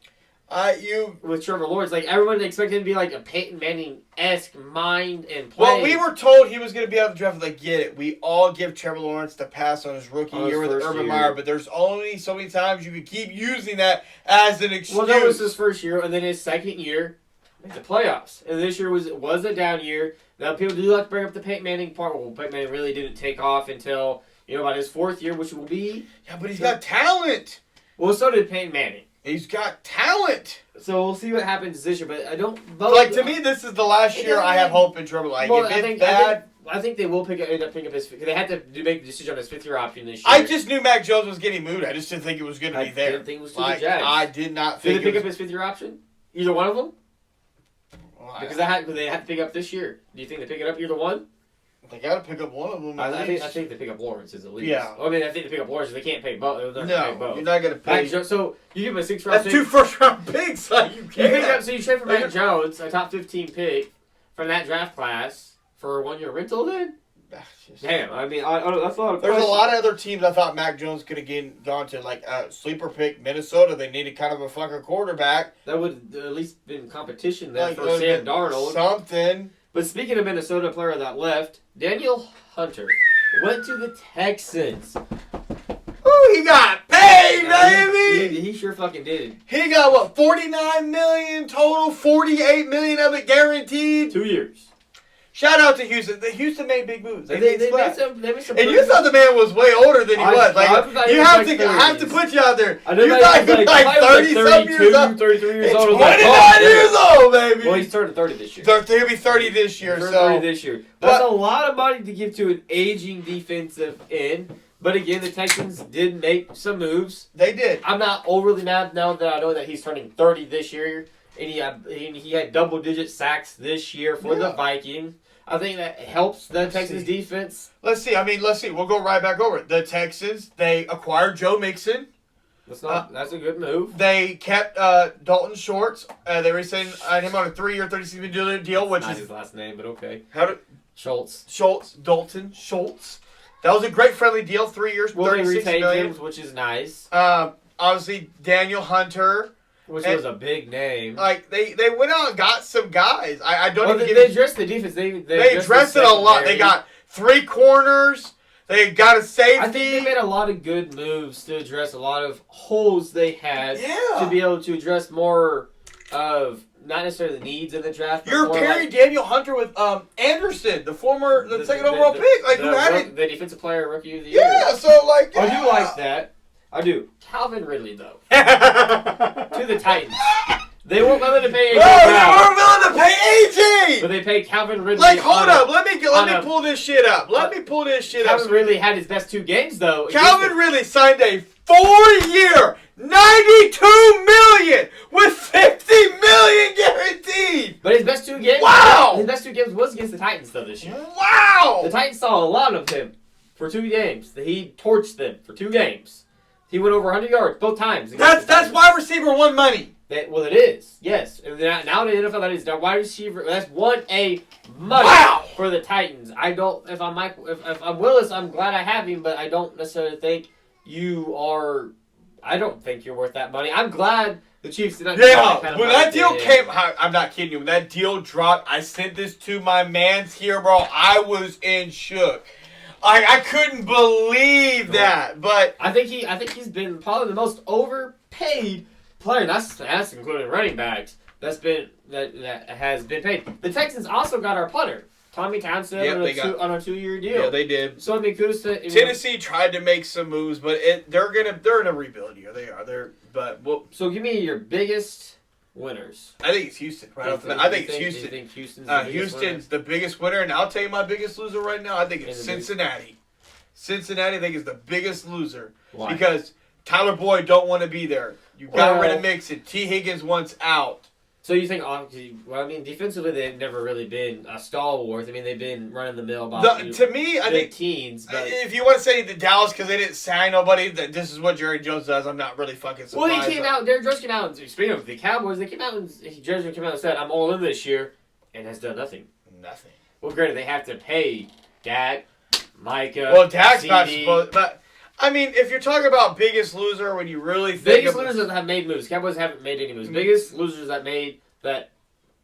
B: With Trevor Lawrence, everyone expected him to be a Peyton Manning-esque mind and play.
A: Well, we were told he was going to be out of the draft. Get it. We all give Trevor Lawrence the pass on his rookie year with Urban Meyer, but there's only so many times you can keep using that as an excuse.
B: Well, that was his first year, and then his second year, the playoffs. And this year was a down year. Now, people do like to bring up the Peyton Manning part. Well, Peyton Manning really didn't take off until about his 4th year, which will be...
A: Yeah, but he's got talent.
B: Well, so did Peyton Manning.
A: He's got talent.
B: So we'll see what happens this year. But I don't.
A: To me, this is the last year I have hope in Trevor. Like,
B: well,
A: if it's bad.
B: I think they will end up picking up his. They had to make the decision on his 5th-year option this year.
A: I just knew Mac Jones was getting moved. I just didn't think it was going to be there.
B: I didn't think it was to the Jags.
A: I did not think.
B: Did they pick up his 5th-year option? Either one of them? Because they had to pick up this year. Do you think they pick it up either one?
A: They got to pick up one of them.
B: I think they pick up Lawrence's at least.
A: Yeah.
B: I mean, I think they pick up Lawrence. They can't pay both.
A: No, you're not going to pay.
B: So you give him a 6th-round.
A: That's 2 first-round picks. Like you can't.
B: So you trade for Mac Jones, a top 15 pick from that draft class for a 1-year rental. Then. Damn, I mean, that's a lot of.
A: There's a lot of other teams I thought Mac Jones could have gone to, like sleeper pick Minnesota. They needed kind of a fucking quarterback.
B: That would at least been competition there for Sam Darnold.
A: Something.
B: But speaking of Minnesota, player that left, Daniel Hunter went to the Texans.
A: Ooh, he got paid, baby.
B: He sure fucking did.
A: He got what, $49 million total, $48 million of it guaranteed.
B: 2 years.
A: Shout out to Houston. Houston made big moves. They made some. And you
B: moves.
A: thought the man was way older than he was. Like you have to put you out there. You thought he was like 30-some years old.
B: 33 years old.
A: 29 years old, baby.
B: Well, he's turning 30 this year.
A: He'll be 30 this year.
B: He's 30 this year. That's a lot of money to give to an aging defensive end. But again, the Texans did make some moves.
A: They did.
B: I'm not overly mad now that I know that he's turning 30 this year. And he had double-digit sacks this year for the Vikings. I think that helps the Texans defense.
A: Let's see. We'll go right back over it. The Texans, they acquired Joe Mixon.
B: That's a good move.
A: They kept Dalton Schultz. They re-signed him on a 3-year, $36 million deal, which
B: not
A: is
B: his last name, but okay.
A: Schultz. Dalton Schultz. That was a great friendly deal. 3 years, $36 million,
B: which is nice.
A: Obviously, Daniel Hunter.
B: Which was a big name.
A: Like, they went out and got some guys. I don't even
B: they addressed the defense. They
A: addressed it a lot. They got 3 corners. They got a safety.
B: I think they made a lot of good moves to address a lot of holes they had.
A: Yeah.
B: To be able to address more of, not necessarily the needs in the draft.
A: You're pairing Daniel Hunter with Anderson, the second overall pick. Like, who had it?
B: The defensive player, rookie of the year.
A: Yeah, so, like,
B: I do like that. I do. Calvin Ridley, though. To the Titans. They weren't willing to pay AJ Brown.
A: They weren't willing to pay AJ!
B: But they paid Calvin Ridley.
A: Like, hold up. Let me pull this shit up.
B: Calvin Ridley had his best 2 games, though.
A: Calvin Ridley signed a 4-year, $92 million with $50 million guaranteed.
B: But his best 2 games.
A: Wow!
B: His best 2 games was against the Titans, though, this year.
A: Wow!
B: The Titans saw a lot of him for 2 games. He torched them for 2 games. He went over 100 yards both times.
A: That's wide receiver 1 money.
B: Well, it is. Yes. And now the NFL, that is the wide receiver. That's 1A money for the Titans. I don't. If I'm Willis, I'm glad I have him, but I don't necessarily think you are. I don't think you're worth that money. I'm glad the Chiefs did not.
A: Yeah. When that deal came, I'm not kidding you. When that deal dropped, I sent this to my mans here, bro. I was in shook. I couldn't believe that, but
B: I think he's been probably the most overpaid player. That's including running backs. That has been paid. The Texans also got our punter, Tommy Townsend, on a 2-year deal.
A: Yeah, they did.
B: So I mean, kudos to
A: Tennessee tried to make some moves, but they're in a rebuild year. They are.
B: So give me your biggest winners.
A: I think it's Houston. I think it's Houston.
B: You think
A: Houston's the biggest winner, and I'll tell you my biggest loser right now. I think it's Cincinnati. Cincinnati, I think, is the biggest loser.
B: Why?
A: Because Tyler Boyd don't want to be there. You got rid of Mixon. T. Higgins wants out.
B: So you think? Well, I mean, defensively they've never really been a stalwart. I mean, they've been running the mill about
A: to me. I think
B: teens. But
A: if you want to say the Dallas because they didn't sign nobody, that this is what Jerry Jones does. I'm not really fucking surprised.
B: Well, he came out. Derrick Jones came out. And speaking of the Cowboys, they came out and Jerry came out and said, "I'm all in this year," and has done nothing.
A: Nothing.
B: Well, granted, they have to pay Dak, Micah.
A: Well, Dak's not supposed, but. I mean, if you're talking about biggest loser, when you really think
B: biggest losers that have made moves, Cowboys haven't made any moves. Biggest losers that made that.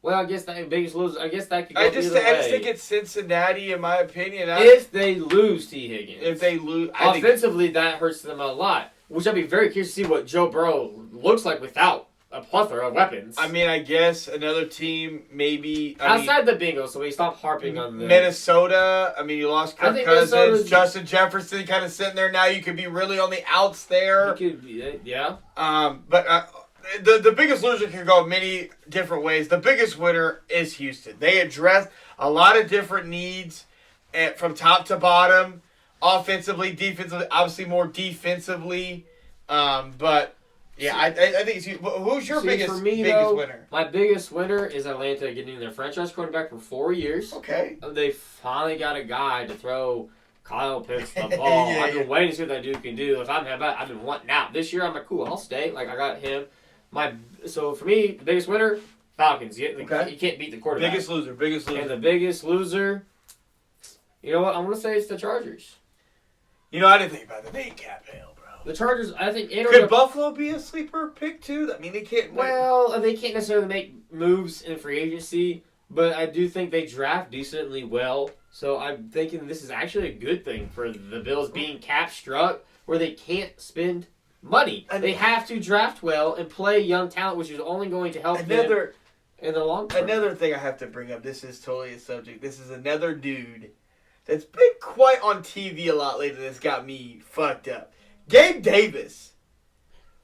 B: Well, I guess that biggest loser. I guess that could go
A: I just think it's Cincinnati, in my opinion.
B: If they lose T. Higgins,
A: if they lose,
B: offensively, that hurts them a lot. Which I'd be very curious to see what Joe Burrow looks like without a plethora of weapons.
A: I mean, I guess another team, maybe
B: outside the Bengals, so we stop harping on the
A: Minnesota. I mean, you lost Kirk Cousins, Justin Jefferson, kind of sitting there now. You could be really on the outs there.
B: You could, yeah.
A: But the biggest loser can go many different ways. The biggest winner is Houston. They addressed a lot of different needs from top to bottom, offensively, defensively, obviously more defensively. But yeah, I think it's who's your biggest winner?
B: My biggest winner is Atlanta getting their franchise quarterback for 4 years.
A: Okay.
B: They finally got a guy to throw Kyle Pitts the ball. I've been waiting to see what that dude can do. If I've been wanting out. This year I'm like, cool, I'll stay. Like I got him. So for me, the biggest winner, Falcons. You can't beat the quarterback.
A: Biggest loser.
B: And the biggest loser, you know what? I'm gonna say it's the Chargers.
A: You know, I didn't think about the Nate Cap Hale, bro.
B: The Chargers, I think.
A: Could Buffalo be a sleeper pick too? I mean, they can't.
B: Well, they can't necessarily make moves in free agency, but I do think they draft decently well. So I'm thinking this is actually a good thing for the Bills being cap struck, where they can't spend money. They have to draft well and play young talent, which is only going to help them in the long term.
A: Another thing I have to bring up. This is totally a subject. This is another dude that's been quite on TV a lot lately. That's got me fucked up. Gabe Davis.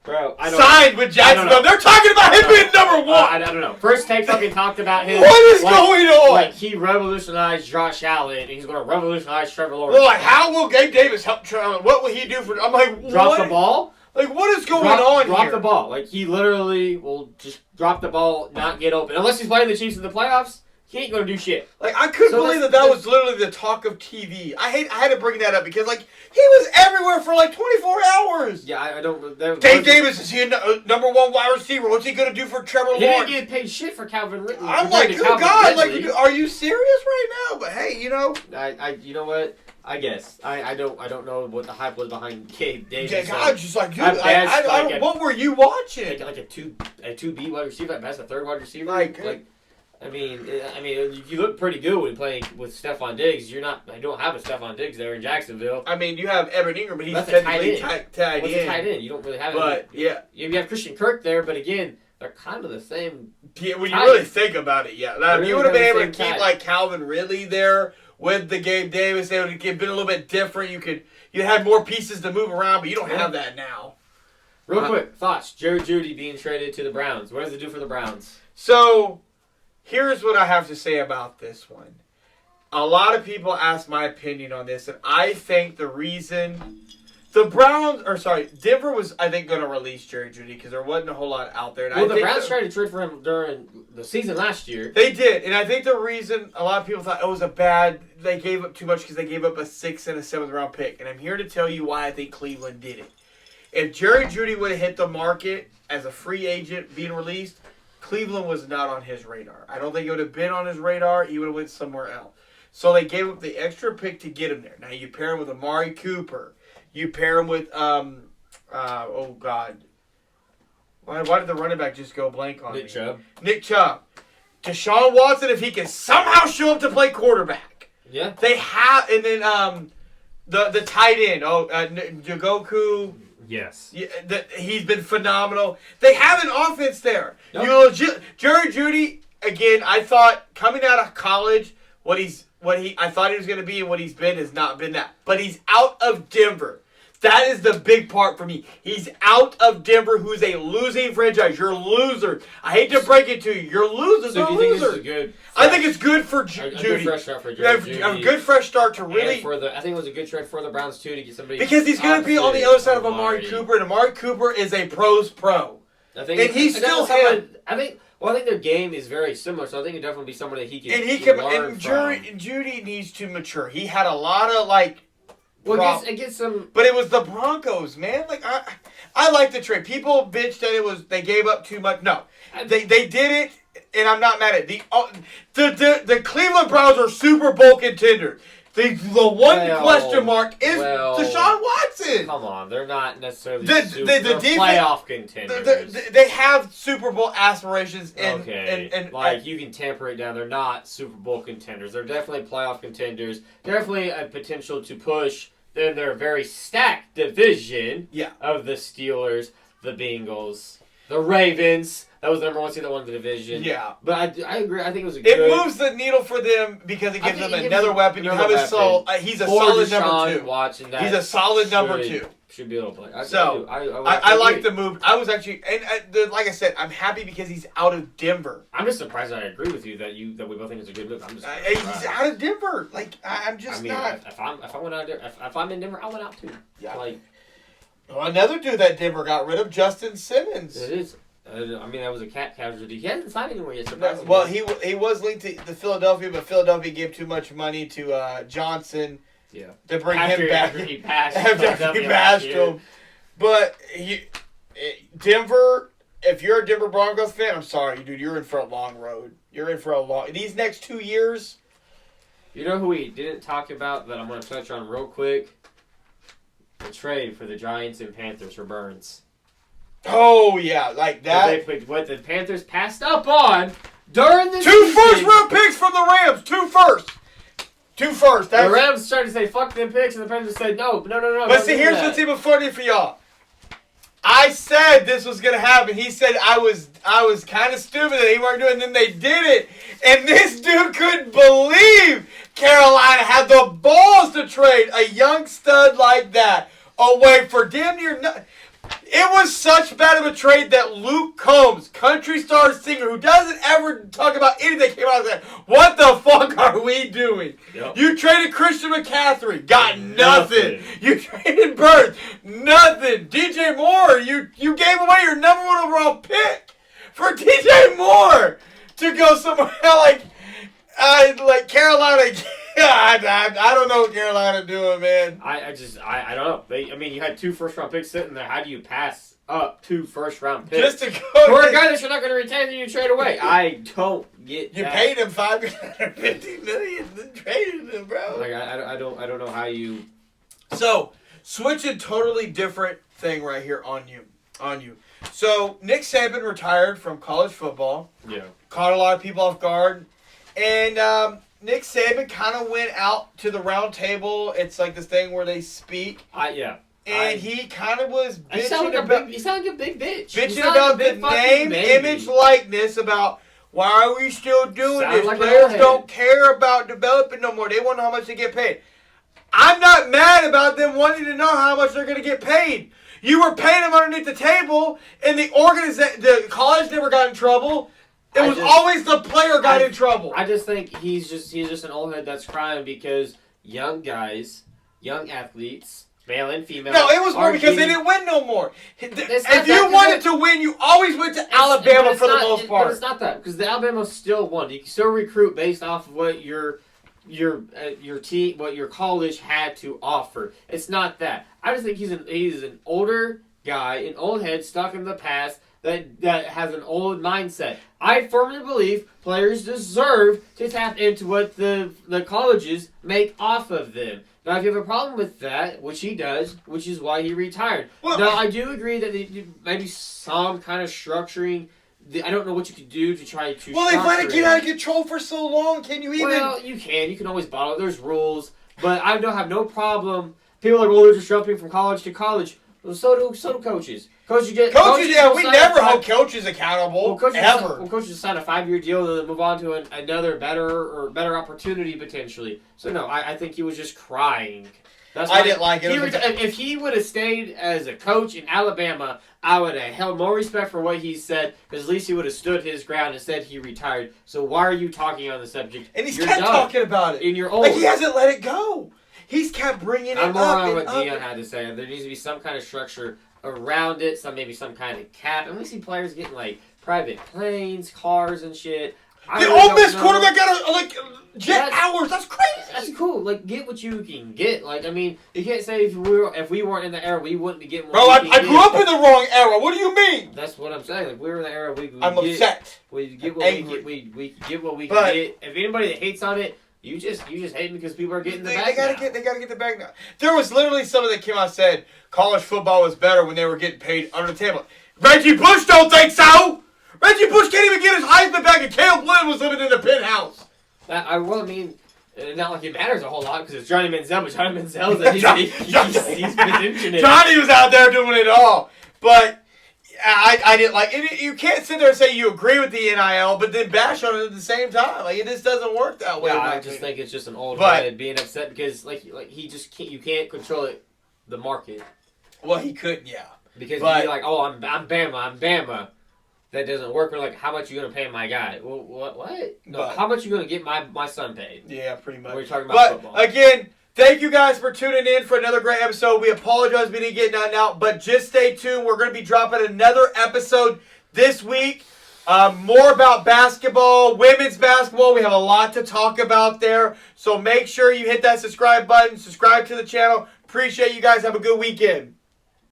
B: Bro,
A: signed with Jacksonville. They're talking about him being number one.
B: I don't know. First Take fucking talked about him.
A: What is going on?
B: Like he revolutionized Josh Allen, and he's going to revolutionize Trevor Lawrence.
A: Well, like, how will Gabe Davis help Trevor? What will he do for? I'm like,
B: drop the ball.
A: Like, what is going on here?
B: Drop the ball. Like he literally will just drop the ball, not get open, unless he's playing the Chiefs in the playoffs. He ain't gonna do shit.
A: Like I couldn't believe that was literally the talk of TV. I had to bring that up because like he was everywhere for like 24 hours.
B: Yeah, I don't.
A: Gabe Davis is he a number one wide receiver? What's he gonna do for Trevor Lawrence?
B: He didn't get paid shit for Calvin Ridley.
A: I'm like, good God, like, are you serious right now? But hey, you know,
B: you know what? I guess I don't know what the hype was behind Gabe Davis.
A: Yeah, God, just like, dude, what were you watching?
B: Like a 2B wide receiver at best, a third wide receiver. I mean, you look pretty good when playing with Stephon Diggs. You don't have a Stephon Diggs there in Jacksonville.
A: I mean, you have Evan Ingram, but he's technically tight end.
B: What's a tight end? You don't really have.
A: But yeah,
B: you have Christian Kirk there, but again, they're kind of the same.
A: Yeah, when you really think about it, yeah. Now, if you would have been able to keep like Calvin Ridley there with the Gabe Davis, they would have been a little bit different. You had more pieces to move around, but you don't have that now.
B: Real quick thoughts: Jerry Jeudy being traded to the Browns. What does it do for the Browns?
A: So. Here's what I have to say about this one. A lot of people ask my opinion on this, and I think the reason Denver was, I think, going to release Jerry Jeudy because there wasn't a whole lot out there.
B: And the Browns tried to trade for him during the season last year.
A: They did, and I think the reason a lot of people thought it was they gave up too much because they gave up a 6th and a 7th round pick, and I'm here to tell you why I think Cleveland did it. If Jerry Jeudy would have hit the market as a free agent being released, Cleveland was not on his radar. I don't think it would have been on his radar. He would have went somewhere else. So they gave up the extra pick to get him there. Now you pair him with Amari Cooper. You pair him with oh God, why did the running back just go blank on
B: Nick Chubb.
A: Nick Chubb. Deshaun Watson, if he can somehow show up to play quarterback.
B: Yeah.
A: They have, and then the tight end. Njoku.
B: Yes.
A: Yeah, he's been phenomenal. They have an offense there.
B: Yep.
A: Jerry Jeudy, again, I thought coming out of college, I thought he was going to be and what he's been has not been that. But he's out of Denver. That is the big part for me. He's out of Denver, who's a losing franchise. You're a loser. I hate to break it to you. You're losers.
B: So do you think this is good?
A: I think it's good for Jeudy.
B: A good fresh start for Jeudy.
A: A good fresh start to really.
B: I think it was a good trade for the Browns too to get somebody.
A: Because he's going to be on the other side of Amari Cooper, and Amari Cooper is a pro's pro. He's still him.
B: I think their game is very similar, so I think it definitely be someone that he can.
A: And Jeudy needs to mature. He had a lot of
B: against some.
A: But it was the Broncos, man. Like I like the trade. People bitched that they gave up too much. No, they did it, and I'm not mad at it. The Cleveland Browns are Super Bowl contenders. The one question mark is Deshaun Watson.
B: Come on, they're not necessarily
A: they're
B: playoff contenders.
A: They have Super Bowl aspirations. And
B: you can temper it down. They're not Super Bowl contenders. They're definitely playoff contenders. Definitely a potential to push. Then their very stacked division of the Steelers, the Bengals, the Ravens. That was the number one seed that won the division.
A: Yeah.
B: But I agree. I think it was
A: It moves the needle for them because it gives them another weapon. You have he's a solid number 2. He's a solid number 2.
B: should be able to play.
A: I like the move. I was actually, like I said, I'm happy because he's out of Denver.
B: I'm just surprised. I agree with you that we both think it's a good move. I'm just
A: he's out of Denver. Like I'm just not.
B: If I'm in Denver, I went out too.
A: Yeah.
B: Like
A: another dude that Denver got rid of, Justin Simmons.
B: It is. That was a cap casualty. He hasn't signed anywhere yet. Surprisingly.
A: Well, he was linked to the Philadelphia, but Philadelphia gave too much money to Johnson.
B: Yeah.
A: To bring him back.
B: After he passed.
A: After he passed him. But Denver, if you're a Denver Broncos fan, I'm sorry, dude. You're in for a long road. You're in for a long. These next 2 years.
B: You know who we didn't talk about that I'm going to touch on real quick? The trade for the Giants and Panthers for Burns.
A: Oh yeah, like that.
B: What the Panthers passed up on during the
A: 2 first-round picks from the Rams. 2 first.
B: The Rams started to say fuck them picks, and the Panthers said no.
A: But see, here's what's even funny for y'all. I said this was gonna happen. He said I was kind of stupid that he weren't doing it, and then they did it. And this dude couldn't believe Carolina had the balls to trade a young stud like that away for damn near nothing. It was such bad of a trade that Luke Combs, country star singer, who doesn't ever talk about anything, came out and said, "What the fuck are we doing? Yep. You traded Christian McCaffrey, got nothing. You traded Burns, nothing. DJ Moore, you gave away your number 1 overall pick for DJ Moore to go somewhere like Carolina." God, I don't know what Carolina doing, man.
B: I don't know. You had 2 first-round picks sitting there. How do you pass up 2 first-round picks
A: just to go
B: for a guy that you're not going to retain and you trade away? I don't get that.
A: You paid him $550 million and traded him, bro.
B: Like I don't know how you.
A: So switching totally different thing right here on you. So Nick Saban retired from college football.
B: Yeah.
A: Caught a lot of people off guard, and Nick Saban kind of went out to the round table. It's like this thing where they speak. And he kind of was bitching
B: he sounded like a big bitch.
A: Bitching about the name, image, likeness, about why are we still doing this?
B: Like
A: Players don't care about developing no more. They want to know how much they get paid. I'm not mad about them wanting to know how much they're going to get paid. You were paying them underneath the table, and the college never got in trouble. It was always the player got in trouble.
B: I just think he's just an old head that's crying because young guys, young athletes, male and female.
A: No, it was more because they didn't win no more. If you wanted to win, you always went to Alabama for the most part.
B: But it's not that because the Alabama still won. You can still recruit based off of what your team, what your college had to offer. It's not that. I just think he's an older guy, an old head stuck in the past. That has an old mindset. I firmly believe players deserve to tap into what the colleges make off of them. Now, if you have a problem with that, which he does, which is why he retired. Well, now, I do agree that maybe some kind of structuring. I don't know what you could do to try to.
A: Well, they've let it get out of control for so long. Can you even?
B: Well, you can. You can always bottle it. There's rules, but I don't have no problem. People are they're just jumping from college to college. Well, so do coaches. Coaches,
A: yeah, we never hold coaches accountable, ever.
B: Coaches sign a 5-year deal and then move on to another better opportunity potentially. So no, I think he was just crying.
A: I didn't like it.
B: If he would have stayed as a coach in Alabama, I would have held more respect for what he said, because at least he would have stood his ground and said he retired. So why are you talking on the subject?
A: And he's kept talking about it.
B: And you're old.
A: Like he hasn't let it go. He's kept bringing it up.
B: I'm more on what Dion had to say. There needs to be some kind of structure around it, maybe some kind of cap. And we see players getting like private planes, cars, and shit.
A: The Ole Miss quarterback got jet hours. That's crazy.
B: That's cool. Like, get what you can get. Like, I mean, you can't say if we weren't in the era, we wouldn't be getting.
A: Bro, I grew up in the wrong era. What do you mean?
B: That's what I'm saying. Like, we were in the era.
A: I'm upset.
B: We get what we get what we can get. If anybody that hates on it. You just hate me because people are getting the bag now.
A: They gotta get the bag now. There was literally somebody that came out and said college football was better when they were getting paid under the table. Reggie Bush don't think so. Reggie Bush can't even get his Heisman back, and Caleb Lynn was living in the penthouse.
B: Not like it matters a whole lot because it's Johnny Manziel, but Johnny Manziel's he's been mentioning it.
A: Johnny was out there doing it all, but. I didn't like it. You can't sit there and say you agree with the NIL, but then bash on it at the same time. Like, it just doesn't work that way.
B: Yeah, I just think it's just an old head being upset because like he just can't. You can't control it, the market.
A: Well, he couldn't, yeah.
B: Because he'd be like, oh, I'm Bama. That doesn't work. We're like, how much are you going to pay my guy? Well, what? No,
A: But,
B: how much are you going to get my son paid?
A: Yeah, pretty much.
B: We're talking about football.
A: Again, thank you guys for tuning in for another great episode. We apologize we didn't get nothing out, but just stay tuned. We're going to be dropping another episode this week. More about basketball, women's basketball. We have a lot to talk about there. So make sure you hit that subscribe button. Subscribe to the channel. Appreciate you guys. Have a good weekend.